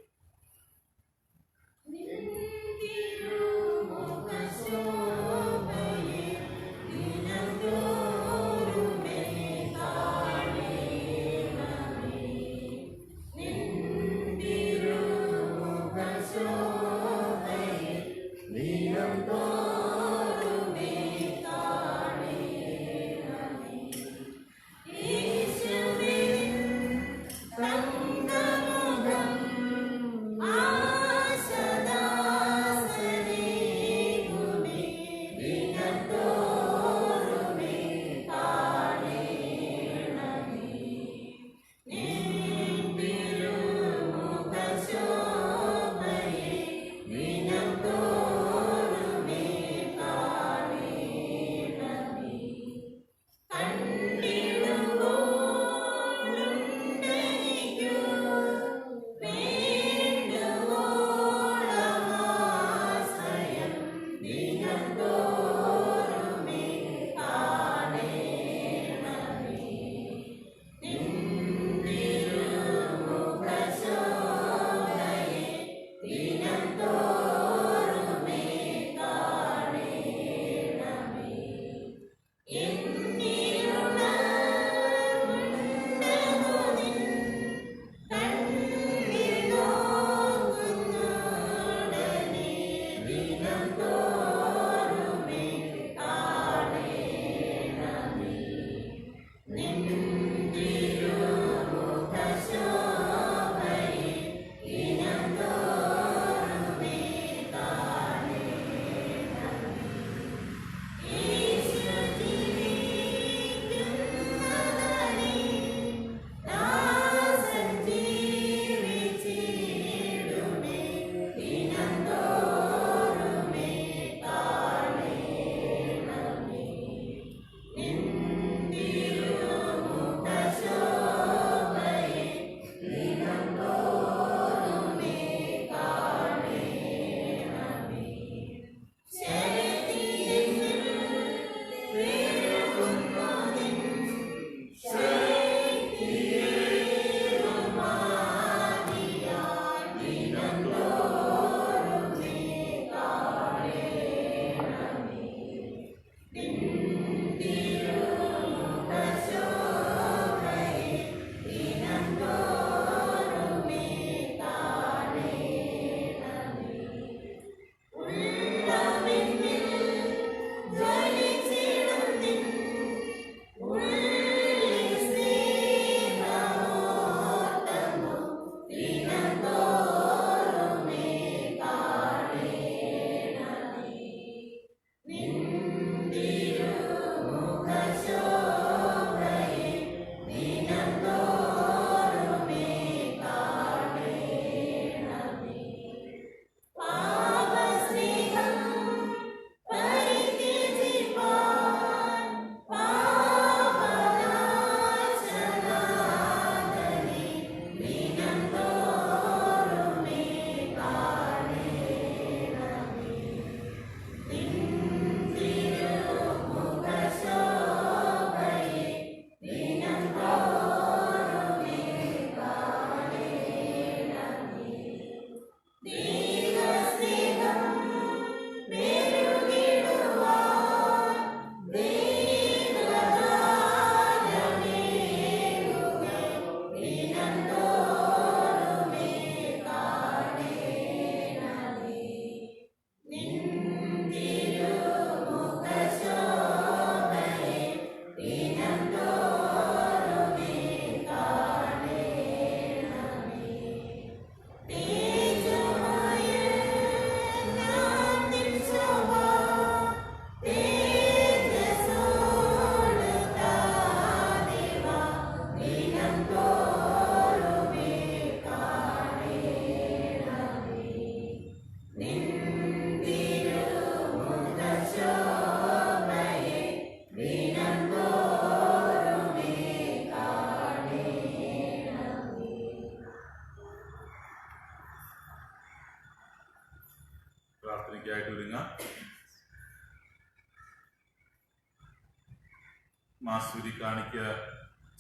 Speaker 1: മാസൂരി കാണിക്ക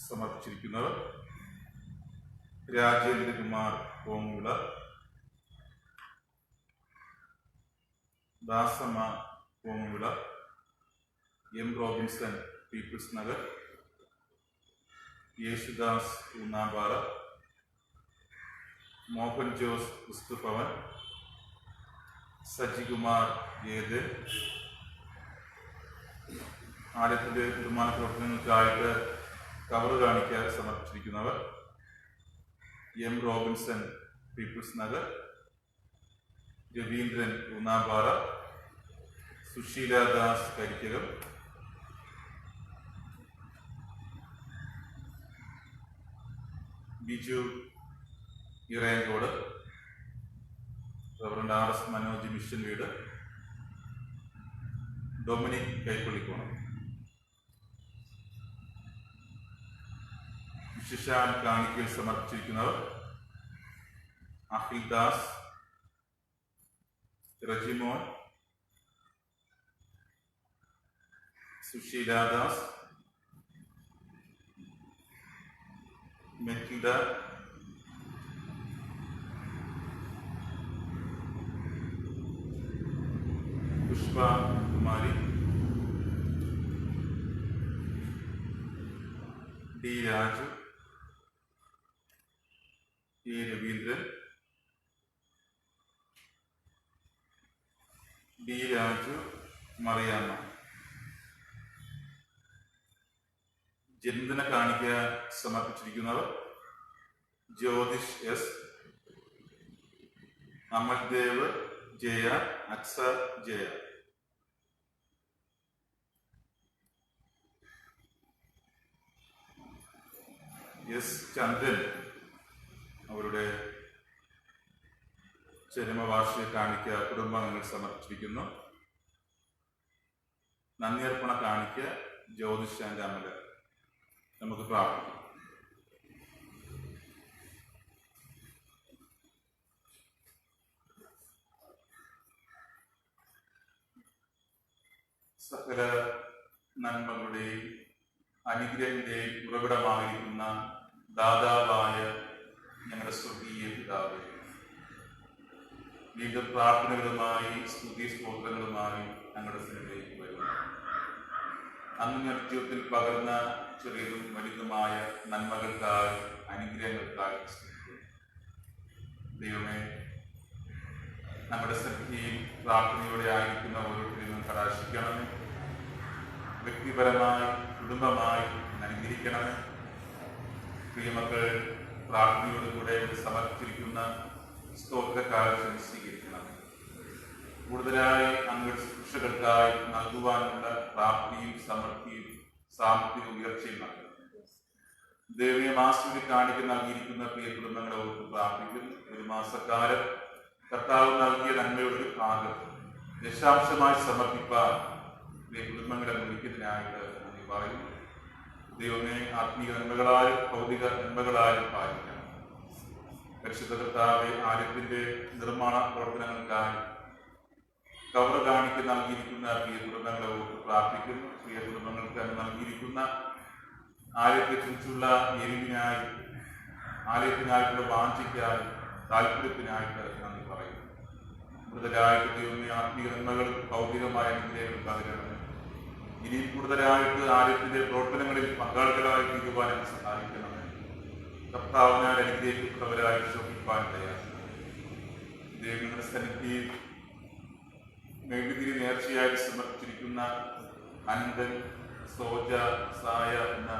Speaker 1: സമർപ്പിച്ചിരിക്കുന്നവർ Rajendrakumar Konguvila, Dasamma Konguvila, M Robinson People's Nagar, Yesudas Oonnampara, Mohan Jose Kristhubhavan, Sajikumar ഏത്. ആലയത്തിൻ്റെ നിർമ്മാണ പ്രവർത്തനങ്ങൾക്കായിട്ട് കവർ കാണിക്കാൻ സമർപ്പിച്ചിരിക്കുന്നവർ M Robinson People's Nagar, Raveendran Oonnampara, Susheeladas Karikkakom, Biju Irayamcode, reverend R S Manoj mission വീട്, ഡൊമിനിക് കൈപ്പള്ളിക്കോണം. വിശിഷ്ടാൽ കാണിക്കൽ സമർപ്പിച്ചിരിക്കുന്നവർ Akhildas, Rejimon, Susheeladas, Matilda, Pushpa Kumari, D Raju, A Raveendran, D Raju, Mariamma. ജന്മദിന കാണിക്ക സമർപ്പിച്ചിരിക്കുന്നവർ ജ്യോതിഷ് എസ്, അമൽദേവ് ജയ, അക്സ ജയ. എസ് ചന്ദ്രൻ അവരുടെ ചരമവാർഷിക കാണിക്ക കുടുംബാംഗങ്ങൾ സമർപ്പിച്ചിരിക്കുന്നു. നന്ദിയർപ്പണ കാണിക്ക ജ്യോതിഷ് ആൻഡ് അമല. നമുക്ക് പ്രാർത്ഥിക്കാം. സകല നന്മകളുടെയും അനുഗ്രഹത്തിന്റെയും ഉറവിടമായിരിക്കുന്ന ദാതാവായ ഞങ്ങളുടെ സ്വർഗീയ പിതാവേ, വീണ്ടും പ്രാർത്ഥനകളുമായി സ്തുതി സ്തോത്രങ്ങളുമായി ഞങ്ങളുടെ സന്നിധിയിലേക്ക് വരുന്നു. അന്ന് ഞങ്ങളുടെ ജീവിതത്തിൽ പകർന്ന ചെറിയതും വലുതുമായ നന്മകൾക്കായി അനുഗ്രഹങ്ങൾക്കായി ദൈവമേ, നമ്മുടെ സന്നിധിയിൽ പ്രാർത്ഥനയോടെ ആയിരിക്കുന്ന ഓരോരുത്തരെയും കടാക്ഷിക്കണമേ. വ്യക്തിപരമായി കുടുംബമായി അനുഗ്രഹിക്കണമേ. പ്രിയമക്കൾ പ്രാർത്ഥനയോടുകൂടെ സമർപ്പിച്ചിരിക്കുന്ന സ്തോത്രക്കാലം സ്വീകരിക്കണം. കൂടുതലായി അങ്ങയുടെ ശുശ്രൂഷകൾക്കായി നൽകുവാനുള്ള പ്രാപ്തിയും സമൃദ്ധിയും സാമ്പത്തിക ഉയർച്ചയും നൽകും. ദേവീയ മാസത്തിൽ കാണിക്ക് നൽകിയിരിക്കുന്ന പ്രിയ കുടുംബങ്ങളെ ഓർത്ത് പ്രാർത്ഥിക്കുന്നു. ഒരു മാസക്കാലം കർത്താവ് നൽകിയ നന്മയുടെ ഒരു ഭാഗം ദശാംശമായി സമർപ്പിക്കാൻ പ്രിയ കുടുംബങ്ങളെ വിളിക്കുന്നതിനായിട്ട് നന്ദി പറയുന്നു. ദൈവമേ, ആത്മീയ നന്മകളാലും ഭൗതിക നന്മകളാലും പാലിക്കണം. പരിശുദ്ധ കർത്താവെ, ആലയത്തിന്റെ നിർമ്മാണ പ്രവർത്തനങ്ങൾക്കായി കവർ കാണിക്ക് നൽകിയിരിക്കുന്ന പ്രിയ കുടുംബങ്ങളെ ഓർത്ത് പ്രാർത്ഥിക്കുന്നു. പ്രിയ കുടുംബങ്ങൾക്ക് നൽകിയിരിക്കുന്ന ആലയത്തെക്കുറിച്ചുള്ള എരിവിനായി, ആലയത്തിനായിട്ടുള്ള വാഞ്ചിക്കായി, താല്പര്യത്തിനായിട്ട് നന്ദി പറയുന്നു. കൂടുതലായിട്ട് ദൈവമേ, ആത്മീയ നന്മകളും ഭൗതികമായ അനുഗ്രഹങ്ങളും പകരണമേ. ഇനിയും കൂടുതലായിട്ട് ആലയത്തിന്റെ പ്രവർത്തനങ്ങളിൽ പങ്കാളികളായി തീരുവാൻ സഹായിക്കണമേ. കർത്താവിനാൽ അനുഗ്രഹിക്കപ്പെട്ടവരായി ശോഭിപ്പാൻ തയ്യാറാണ്. ദൈവങ്ങളുടെ സന്നിധിയിൽ മെഴുകുതിരി നേർച്ചയായി സമർപ്പിച്ചിരിക്കുന്ന അനന്തൻ, സോജ, സായ എന്ന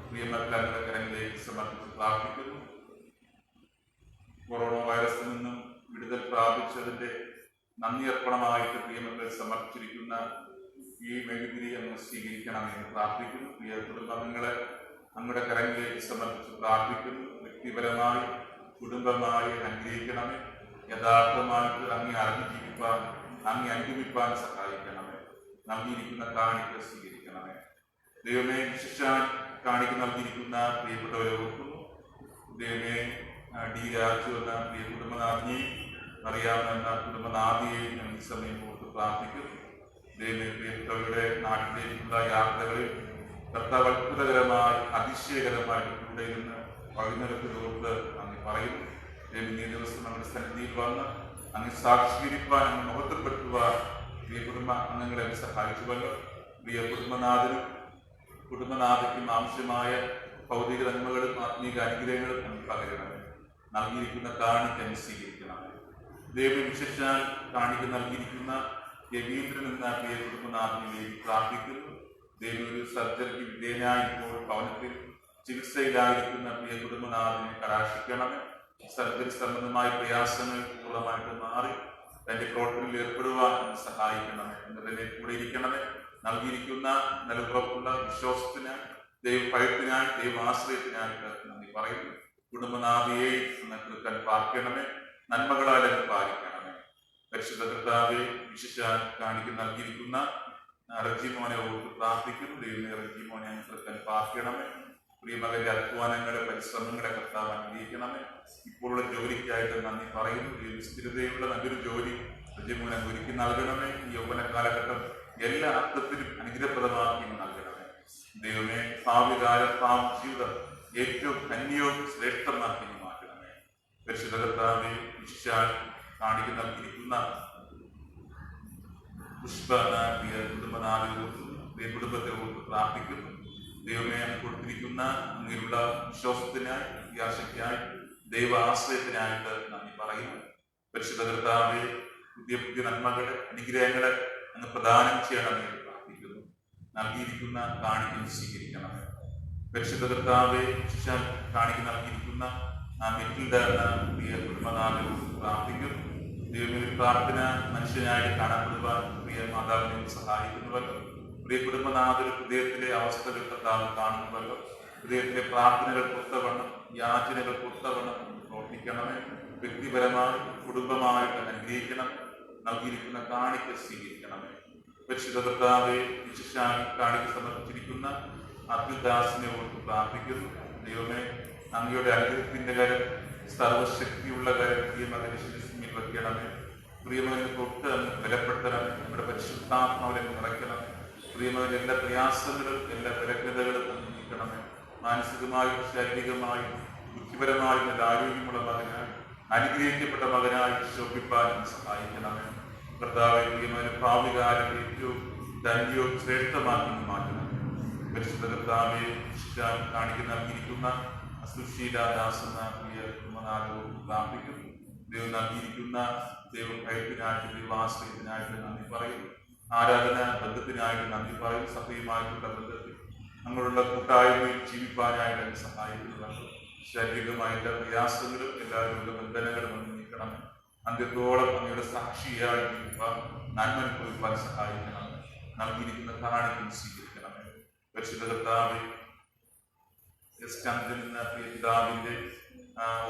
Speaker 1: പ്രിയമക്കളുടെ കരങ്ങളിലേക്ക് സമർപ്പിച്ച് പ്രാർത്ഥിക്കുന്നു. കൊറോണ വൈറസിൽ നിന്നും വിടുതൽ പ്രാപിച്ചതിന്റെ നന്ദി അർപ്പണമായിട്ട് പ്രിയമക്കൾ സമർപ്പിച്ചിരിക്കുന്ന ഈ മെഴുകുതിരി അങ്ങ് സ്വീകരിക്കണമെന്ന് പ്രാർത്ഥിക്കുന്നു. പ്രിയ കുടുംബാംഗങ്ങളെ അങ്ങയുടെ കരങ്ങളിലേക്ക് സമർപ്പിച്ച് പ്രാർത്ഥിക്കുന്നു. വ്യക്തിപരമായി കുടുംബമായി അനുഗ്രഹിക്കണമേ. യഥാർത്ഥമായിട്ട് അങ്ങേ അറിഞ്ഞു ജീവിപ്പാൻ, അങ്ങേ അനുഗമിപ്പാൻ സഹായിക്കണമേ. നൽകിയിരിക്കുന്ന കാണിക്ക് സ്വീകരിക്കണമേ. ദൈവമേ, വിശിഷ്ടാൻ കാണിക്ക് നൽകിയിരിക്കുന്ന പ്രിയപ്പെട്ടവരെ ഓർക്കുന്നു. ദൈവമേ, ഡി രാജു എന്ന പ്രിയ കുടുംബനാഥിനെയും അറിയാമെന്ന കുടുംബനാഥിയെയും ഞങ്ങൾ ഈ സമയം ഓർത്ത് പ്രാർത്ഥിക്കുന്നു. ദൈവമേ, പ്രിയപ്പെട്ടവരുടെ നാട്ടിലേക്കുള്ള യാത്രകളിൽ കർത്താവ് അത്ഭുതകരമായി അതിശയകരമായി ഇവിടെ നിന്ന് വൈകുന്നേരത്തിലോർത്ത് അങ്ങ് പറയുന്നു. ഈ ദിവസം നമ്മുടെ സന്നിധിയിൽ വന്ന് അങ്ങ് സാക്ഷീകരിപ്പാൻ, അങ്ങ് മഹത്വപ്പെടുത്തുവാൻ പ്രിയ കുടുംബ അംഗങ്ങളെ സഹായിച്ചുവല്ലോ. പ്രിയ കുടുംബനാഥയ്ക്കും ആവശ്യമായ ഭൗതിക നന്മകളും ആത്മീക അനുഗ്രഹങ്ങളും നമുക്ക് പകരണമേ. നൽകിയിരിക്കുന്ന കാണിക്ക് സ്വീകരിക്കണമേ. ദൈവവിശേഷാൽ കാണിക്ക് നൽകിയിരിക്കുന്ന രവീന്ദ്രൻ എന്ന പ്രിയ കുടുംബനാഥിനെ പ്രാർത്ഥിക്കുന്നു. ദൈവം ഒരു സർജറിക്ക് വിധേയനായി ഇപ്പോൾ ഭവനത്തിൽ ചികിത്സയിലായിരിക്കുന്ന പ്രിയ കുടുംബനാഥിനെ കടാക്ഷിക്കണമേ. സർജറി സംബന്ധമായ പ്രയാസങ്ങൾ പൂർണ്ണമായിട്ട് മാറി തന്റെ പ്രവർത്തനത്തിൽ ഏർപ്പെടുവാൻ സഹായിക്കണമേ. എന്നതിനെ കൂടെ ഇരിക്കണമേ. നൽകിയിരിക്കുന്ന നിലവുറപ്പുള്ള വിശ്വാസത്തിനായി, ദൈവഭയത്തിനായി, ദൈവാശ്രയത്തിനായിട്ട് നന്ദി പറയുന്നു. കുടുംബനാഥിയെ കേൾക്കാൻ പാർക്കണമേ. നന്മകളാൽ പാലിക്കണമേ. പരിശുദ്ധ കർത്താവെ വിശേഷാൽ കാണിക്ക് നൽകിയിരിക്കുന്ന റജിമോനെ ഓർത്ത് പ്രാർത്ഥിക്കുന്നു. ദൈവമേ, റജിമോനെ കേൾക്കാൻ പാർക്കണമേ. പ്രിയമകന്റെ അധ്വാനങ്ങളെ, പരിശ്രമങ്ങളെ കർത്താവ് അനുഗ്രഹിക്കണമേ. ഇപ്പോഴുള്ള ജോലിക്കായിട്ട് നന്ദി പറയുന്നു. ഈ സ്ഥിരതയുള്ള നല്ലൊരു ജോലി റജിമോനെ ഒരുക്കി നൽകണമേ. ഈ യൗവന കാലഘട്ടം എല്ലാ അർത്ഥത്തിലും അനുഗ്രഹപ്രദമാക്കി നൽകണമേ. ദൈവമേ, ഭാവി ജീവിതം ഏറ്റവും ധന്യവും ശ്രേഷ്ഠമാക്കി മാറ്റണമേ. പരിശുദ്ധ കർത്താവെ വിശേഷാൽ കാണിക്ക് നൽകിയിരിക്കുന്ന കുടുംബത്തെ ഓർത്ത് പ്രാർത്ഥിക്കുന്നു. ദൈവമേ, കൊടുത്തിരിക്കുന്ന അങ്ങനെയുള്ള വിശ്വാസത്തിനായി, പ്രത്യാശയ്ക്കായി, ദൈവ ആശ്രയത്തിനായിട്ട് നന്ദി പറയുന്നു. പരിശുദ്ധ കർത്താവെ പുതിയ പുതിയ നന്മകളെ, അനുഗ്രഹങ്ങളെ അങ്ങ് പ്രദാനം ചെയ്യണമെന്ന് പ്രാർത്ഥിക്കുന്നു. നൽകിയിരിക്കുന്ന കാണിക്കും സ്വീകരിക്കണമേ. പരിശുദ്ധ കർത്താവെ കാണിക്ക് നൽകിയിരിക്കുന്ന മെറ്റിൽഡ എന്ന പ്രിയ കുടുംബനാഥനോട് പ്രാർത്ഥിക്കുന്നു. ദൈവമേ, ഒരു പ്രാർത്ഥന മനുഷ്യനായിട്ട് കാണപ്പെടുവാൻ പ്രിയ മാതാവിനെ സഹായിക്കുന്നുവല്ലോ. പ്രിയ കുടുംബനാഥ ഹൃദയത്തിലെ അവസ്ഥകൾ കർത്താവ് കാണുന്നുവല്ലോ. ഹൃദയത്തിലെ പ്രാർത്ഥനകൾ പുറത്തവണ്ണം, യാചനകൾ പുറത്തവണ്ണം പ്രവർത്തിക്കണമേ. വ്യക്തിപരമായി, കുടുംബമായിട്ട് അനുഗ്രഹിക്കണം. നൽകിയിരിക്കുന്ന കാണിക്ക് സ്വീകരിക്കണമേ. പരിശുദ്ധ കർത്താവെ വിശേഷാൽ കാണിക്ക് സമർപ്പിച്ചിരിക്കുന്ന അബ്ദുദാസിനെ ഓർത്ത് പ്രാർത്ഥിക്കുന്നു. ദൈവമേ, അങ്ങയുടെ അനുഗ്രഹത്തിന്റെ കരം, സർവശക്തിയുള്ള കരം പ്രിയമകനെ ശിരസിൽ വയ്ക്കണമേ. പ്രിയമകനെ തൊട്ട് അങ്ങ് ബലപ്പെടുത്തണമേ. നമ്മുടെ പരിശുദ്ധാത്മാവിനെ നിറയ്ക്കണമേ. പ്രിയമകന്റെ എല്ലാ പ്രയാസങ്ങളും, എല്ലാ ബലഹീനതകളും നീക്കണമേ. മാനസികമായും ശാരീരികമായും ബുദ്ധിപരമായും നല്ല ആരോഗ്യമുള്ള മകനായി, അനുഗ്രഹിക്കപ്പെട്ട മകനായി ശോഭിപ്പാൻ സഹായിക്കണമേ. കർത്താവെ, പ്രിയമകനെ ഭാവികാലം ഏറ്റവും ധന്യവും ശ്രേഷ്ഠമാക്കി മാറ്റണമേ. പരിശുദ്ധ കർത്താവെ കാണിക്ക് നൽകിയിരിക്കുന്ന സുശീലാദാസ് എന്ന പ്രിയ കുടുംബനാഥനോട് പ്രാർത്ഥിക്കുന്നു. ദൈവം നൽകിയിരിക്കുന്ന ദൈവഭയത്തിനായിട്ട്, ദൈവാശ്രയത്തിനായിട്ട് നന്ദി പറയുന്നു. ആരാധന ബന്ധത്തിനായിട്ട് നന്ദി പറയുന്നു. സഭയുമായിട്ടുള്ള ബന്ധത്തിൽ അങ്ങനെയുള്ള കൂട്ടായ്മയിൽ ജീവിപ്പാനായിട്ട് സഹായിക്കുന്നതാണ്. ശാരീരികമായ എല്ലാ പ്രയാസങ്ങളും, എല്ലാ രോഗബന്ധനങ്ങളും ഒന്ന് നീക്കണം. അന്ത്യത്തോളം അങ്ങയുടെ സാക്ഷിയായി ജീവിപ്പാൻ, നന്മ അനുഭവിപ്പാൻ സഹായിക്കണം. നൽകിയിരിക്കുന്ന കാണിക്കും സ്വീകരിക്കണമേ. പരിശുദ്ധ കർത്താവെ പിതാവിന്റെ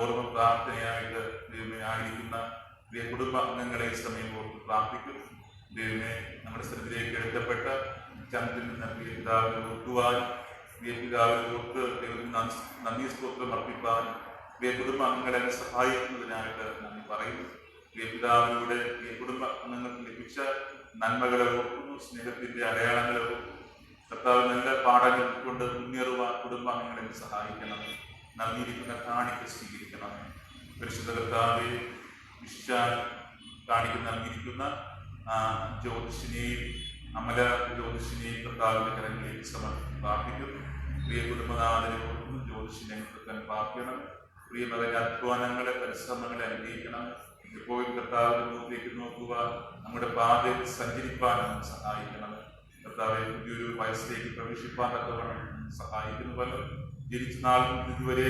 Speaker 1: ഓർമ്മ പ്രാർത്ഥനയായിട്ട് ദൈവമേ ആയിരിക്കുന്ന പ്രിയ കുടുംബ അംഗങ്ങളെ സമയം ഓർത്ത് പ്രാർത്ഥിക്കുന്നു. ദൈവമേ, നമ്മുടെ സ്ഥലത്തിലേക്ക് എടുക്കപ്പെട്ട ചന്ദ്രൻ എന്ന പ്രിയ പിതാവിനെ ഓർക്കുവാൻ, പ്രിയ പിതാവിനെ ഓർത്ത് ദൈവത്തിന് നന്ദി സ്തോത്രം അർപ്പിക്കാൻ, പ്രിയ കുടുംബ അംഗങ്ങളെ സഹായിക്കുന്നതിനായിട്ട് നന്ദി പറയുന്നു. പ്രിയ പിതാവിലൂടെ പ്രിയ കുടുംബ അംഗങ്ങൾക്ക് ലഭിച്ച നന്മകളെ ഓർക്കുന്നു, സ്നേഹത്തിന്റെ അടയാളങ്ങളെ ഓർക്കുന്നു. കർത്താവ് നല്ല പാഠങ്ങൾ കൊണ്ട് മുന്നേറുവാൻ കുടുംബാംഗങ്ങളെ സഹായിക്കണം. നൽകിയിരിക്കുന്ന കാണിക്ക് സ്വീകരിക്കണമേ. പരിശുദ്ധ കർത്താവെ വിശേഷാൽ കാണിക്ക് നൽകിയിരിക്കുന്ന ജ്യോതിഷിനെയും അമല ജ്യോതിഷിനെയും കർത്താവിന്റെ കരങ്ങളിലേക്ക് സമർപ്പിച്ച് പ്രാർത്ഥിക്കുന്നു. പ്രിയ കുടുംബനാഥനെ ഓർക്കുന്നു. ജ്യോതിഷിനെ കൃത്യം പ്രാർത്ഥിക്കണം. പ്രിയ മകന്റെ അധ്വാനങ്ങളെ, പരിശ്രമങ്ങളെ അനുഗ്രഹിക്കണം. എപ്പോഴും കർത്താവിന്റെ മുഖത്തേക്ക് നോക്കുക, നമ്മുടെ പാതയിൽ സഞ്ചരിപ്പാൻ നമുക്ക് സഹായിക്കണം. കർത്താവെ, പുതിയൊരു വയസ്സിലേക്ക് പ്രവേശിപ്പാൻ തക്കവണ്ണം സഹായിക്കുന്നുവല്ലോ. ജനിച്ച നാൾ ഇതുവരെ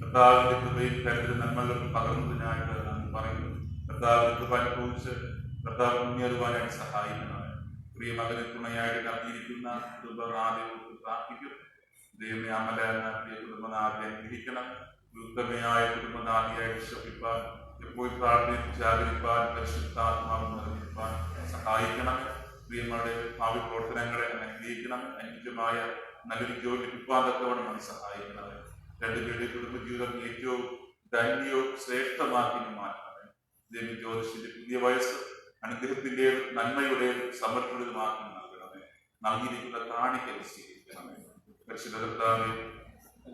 Speaker 1: കർത്താവിന്റെ കൃപയിൽ കരുതൽ നന്മകൾ പകർന്നതിനായിട്ട് നന്ദി പറയുന്നു. കർത്താവിന്റെ കൃപ അനുഭവിച്ച് കർത്താവ് മുന്നേറുവാനായിട്ട് സഹായിക്കണം. പ്രിയ മകന് തുണയായിട്ട് നൽകിയിരിക്കുന്ന കുടുംബനാഥയോട് പ്രാർത്ഥിക്കുന്നു. ദൈവമേ, അമല എന്ന പ്രിയ കുടുംബനാഥയെ അനുഗ്രഹിക്കണം. ഉത്തമയായ കുടുംബനാഥിയായി വിശ്വസിപ്പാൻ, എപ്പോഴും പ്രാർത്ഥിച്ച് ആദരിപ്പാൻ, പരിശുദ്ധാത്മാവ് നിറഞ്ഞിരിപ്പാൻ സഹായിക്കണം. പ്രിയമ്മയുടെ ഭാവി പ്രവർത്തനങ്ങളെ അനുഗ്രഹിക്കണം. അനുയോജ്യമായ നല്ലൊരു ജോലി ലഭിക്കാൻ തക്കവണ്ണം സഹായിക്കണം. രണ്ടുപേരുടെ കുടുംബജീവിതം ഏറ്റവും ധന്യവും ശ്രേഷ്ഠമാക്കി മാറ്റണമേ. ദൈവ ജ്യോതിഷിന്റെ പുതിയ വയസ്സ് അനുഗ്രഹത്തിന്റെയും നന്മയുടെയും സമർപ്പണമാക്കി നൽകണമേ. നൽകിയിരിക്കുന്ന കാണിക്കൽ സ്വീകരിക്കണമേ. പരിശുദ്ധ കർത്താവേ,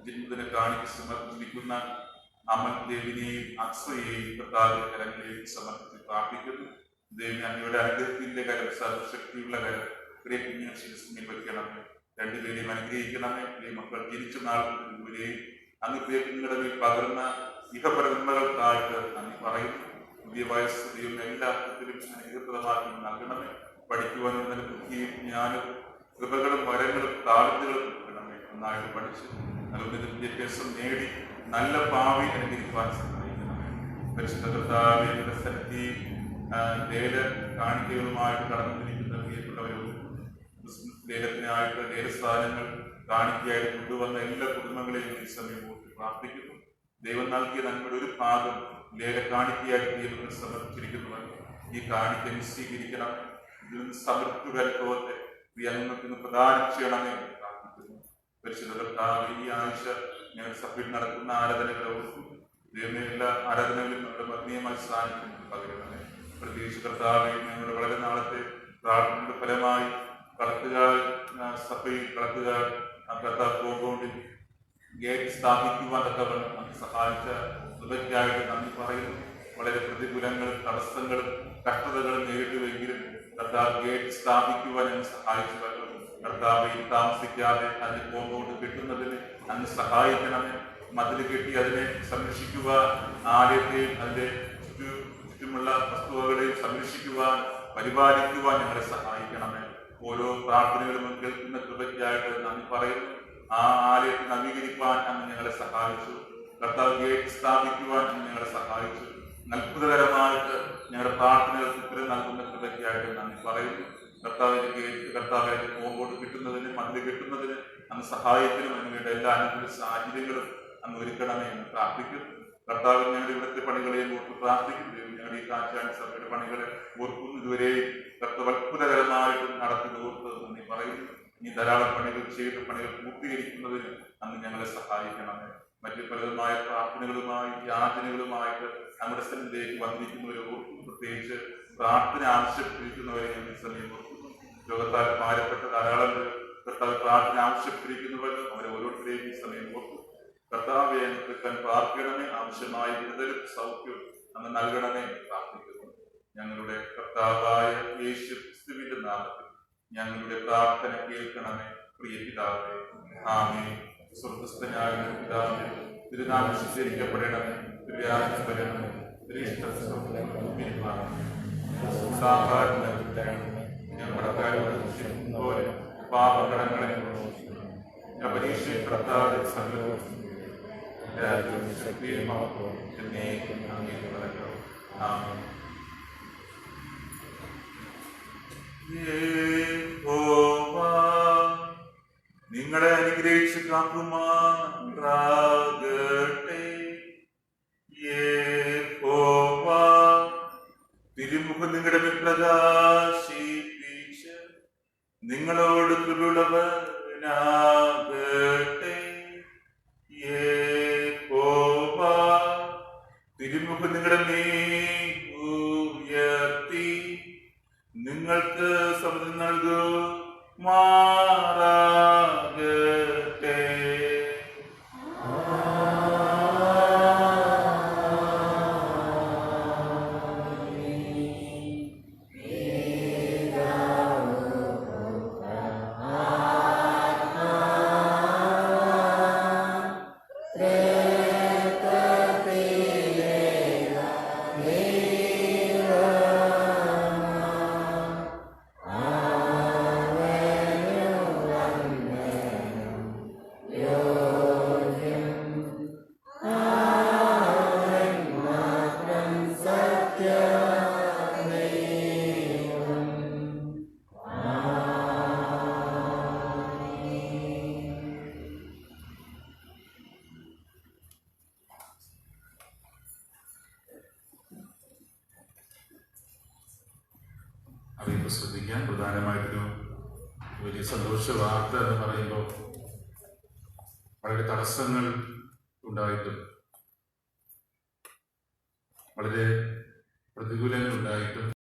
Speaker 1: ജന്മദിന കാണിക്ക് സമർപ്പിക്കുന്ന അമൽ ദേവിനെയും അക്സയെയും കർത്താവിന്റെ കരങ്ങളിലേക്ക് സമർപ്പിച്ച് പ്രാർത്ഥിക്കുന്നു. ദൈവം അങ്ങയുടെ അനുഗ്രഹത്തിന്റെ കരം, സർവശക്തിയുള്ള കരം പ്രിയ കുഞ്ഞിനെ ശിരസ്മിൽ വയ്ക്കണമേ. രണ്ടുപേരെയും അനുഗ്രഹിക്കണമേ. പ്രിയ മക്കൾ ജനിച്ച നാളുകളെയും അങ്ങ് പ്രിയ കുഞ്ഞുങ്ങളുടെ മേൽ പകർന്ന ഇഹപരന്മകൾക്കായിട്ട് അങ്ങ് പറയുന്നു. പുതിയ വയസ്സ് ദൈവം എല്ലാ അർത്ഥത്തിലും അനുഗ്രഹപ്രദമാക്കി നൽകണമേ. പഠിക്കുവാൻ നല്ല ബുദ്ധിയും ജ്ഞാനവും കൃപകളും വരങ്ങളും താഴ്ന്നുകളും നൽകണമേ. നന്നായിട്ട് പഠിച്ച് നല്ല വിദ്യാഭ്യാസം നേടി നല്ല ഭാവി അനുകരിക്കുവാൻ സഹായിക്കണമേ. പരിശുദ്ധ കർത്താവിന്റെ സന്നിധി ലേല കാണിക്കകളുമായിട്ട് കടന്നിരിക്കുന്ന പ്രിയപ്പെട്ടവരും ക്രിസ്മസ് ലേലത്തിനായിട്ട് ലേലസ്ഥാനങ്ങൾ കാണിക്കയായിട്ട് കൊണ്ടുവന്ന എല്ലാ കുടുംബങ്ങളെയും ഈ സമയം ഓർത്ത് പ്രാർത്ഥിക്കുന്നു. ദൈവം നൽകിയ നന്മയുടെ ഒരു ഭാഗം ലേല കാണിക്കയായിട്ട് ദൈവങ്ങൾ സമർപ്പിച്ചിരിക്കുന്നവർ ഈ കാണിക്ക സ്വീകരിക്കണം. ഇതിൽ നിന്ന് സമൃദ്ധ അനുഭവത്തെ അങ്ങ് പ്രദാനം ചെയ്യണമേ എന്ന് പ്രാർത്ഥിക്കുന്നു. പരിശുദ്ധ കർത്താവ് ഈ ആഴ്ച ഞങ്ങൾ സഭയിൽ നടക്കുന്ന ആരാധനകളെ ഓർക്കുന്നു. ദൈവമേ, എല്ലാ ആരാധനകളിലും നമ്മുടെ മർമ്മീയമായി സാന്നിധ്യം പകരണമേ. പ്രത്യേകിച്ച് കർത്താവെ, ഞങ്ങളുടെ വളരെ നാളത്തെ പ്രാർത്ഥനയുടെ ഫലമായി കളത്തുകാർ സഭയിൽ കളത്തുകാർ കർത്താവ് കോമ്പൗണ്ടിൽ ഗേറ്റ് സ്ഥാപിക്കുവാൻ തക്കവണ്ണം നമുക്ക് സഹായിച്ച കൃപയ്ക്കായിട്ട് നന്ദി പറയുന്നു. വളരെ പ്രതികൂലങ്ങളും തടസ്സങ്ങളും കഷ്ടതകളും നേരിട്ടുവെങ്കിലും കർത്താവ് ഗേറ്റ് സ്ഥാപിക്കുവാൻ അങ്ങ് സഹായിച്ചു. കർത്താവിൽ താമസിക്കാതെ അതിന് കോമ്പൗണ്ട് കെട്ടുന്നതിന് അങ്ങ് സഹായിക്കണമേ. മതിൽ കെട്ടി അതിനെ സംരക്ഷിക്കുവാൻ, ആലയത്തെയും അതിന്റെ ചുറ്റുമുള്ള വസ്തുവകളെയും സംരക്ഷിക്കുവാൻ, പരിപാലിക്കുവാൻ ഞങ്ങളെ സഹായിക്കണമേ. ഓരോ പ്രാർത്ഥനകളും കേൾക്കുന്ന കൃപയ്ക്കായിട്ട് നന്ദി പറയുന്നു. ആ ആലയത്തെ നവീകരിക്കാൻ അങ്ങ് ഞങ്ങളെ സഹായിച്ചു. കർത്താവ് ഗേറ്റ് സ്ഥാപിക്കുവാൻ അങ്ങ് ഞങ്ങളെ സഹായിച്ചു. അത്ഭുതകരമായിട്ട് ഞങ്ങളുടെ പ്രാർത്ഥനകൾക്ക് ഉത്തരം നൽകുന്ന കൃപയ്ക്കായിട്ട് നന്ദി പറയുന്നു. കർത്താവിന്റെ കോമ്പൗണ്ട് കിട്ടുന്നതിന്, മതിൽ കെട്ടുന്നതിന് അങ്ങ് സഹായത്തിനും അതിന് വേണ്ട എല്ലാ അനുകൂല സാഹചര്യങ്ങളും അങ്ങ് ഒരുക്കണമേ എന്ന് പ്രാർത്ഥിക്കുന്നു. കർത്താവ് ഞങ്ങളുടെ ഇവിടുത്തെ പണികളെയും ഓർത്ത് പ്രാർത്ഥിക്കുന്നു. ഞങ്ങളുടെ ഈ കാറ്റാടി സഭയുടെ പണികളെ ഓർക്കുന്നു. ഇതുവരെയും കർത്താവ് അത്ഭുതകരമായിട്ട് നടത്തി ഓർത്ത് നന്ദി പറയുന്നു. ഇനി ധാരാളം പണികൾ ചെയ്ത പണികൾ പൂർത്തീകരിക്കുന്നതിന് അങ്ങ് ഞങ്ങളെ സഹായിക്കണമേ. മറ്റു പലതുമായ പ്രാർത്ഥനകളുമായി യാചനകളുമായിട്ട് നമ്മുടെ സ്ഥലത്തേക്ക് വന്നിരിക്കുന്നവരെ ഓർക്കുന്നു. പ്രത്യേകിച്ച് പ്രാർത്ഥന ആവശ്യപ്പെട്ടിരിക്കുന്നവരെ ഞങ്ങൾ സമയം ഓർക്കുന്നു. രോഗത്താൽ ഭാരപ്പെട്ട ധാരാളം കർത്താവ് പ്രാർത്ഥന ആവശ്യപ്പെട്ടിരിക്കുന്നവർ അവരെ ഓരോരുത്തരെയും ഈ സമയം ഓർക്കുന്നു. കർത്താവെ അനുഗ്രഹിക്കാൻ പ്രാർത്ഥിക്കണമേ. ആവശ്യമായ വിടുതലും സൗഖ്യവും അങ്ങ് നൽകണമേ പ്രാർത്ഥിക്കുന്നു. ഞങ്ങളുടെ കർത്താവായ യേശു ക്രിസ്തുവിന്റെ നാമത്തിൽ ഞങ്ങളുടെ പ്രാർത്ഥന കേൾക്കണമേ. പ്രിയ പിതാവേ, ആമേൻ. സ്വർഗ്ഗസ്ഥനായ പിതാവേ, തിരുനാമം വിശുദ്ധീകരിക്കപ്പെടണമേ. തിരുരാജ്യം വരണമേ. ഞങ്ങളുടെ പോലെ പാപകടങ്ങളെ പരീക്ഷയിൽ കർത്താവ് നിങ്ങളെ അനുഗ്രഹിച്ച് കാക്കുമാറാകട്ടെ. തിരുമുഖം നിങ്ങളുടെ മേൽ പ്രകാശിപ്പിച്ച് നിങ്ങളോട് കൃപയുള്ളവനാകട്ടെ. തിരുമുഖം നിങ്ങളുടെ മേൽ ഉയർത്തി നിങ്ങൾക്ക് സമൃദ്ധി നൽകുമാറാകട്ടെ. അറിയിപ്പ് ശ്രദ്ധിക്കാൻ. പ്രധാനമായിട്ടൊരു വലിയ സന്തോഷ വാർത്ത എന്ന് പറയുമ്പോൾ വളരെ തടസ്സങ്ങൾ ഉണ്ടായിട്ടും വളരെ പ്രതികൂലങ്ങൾ ഉണ്ടായിട്ടും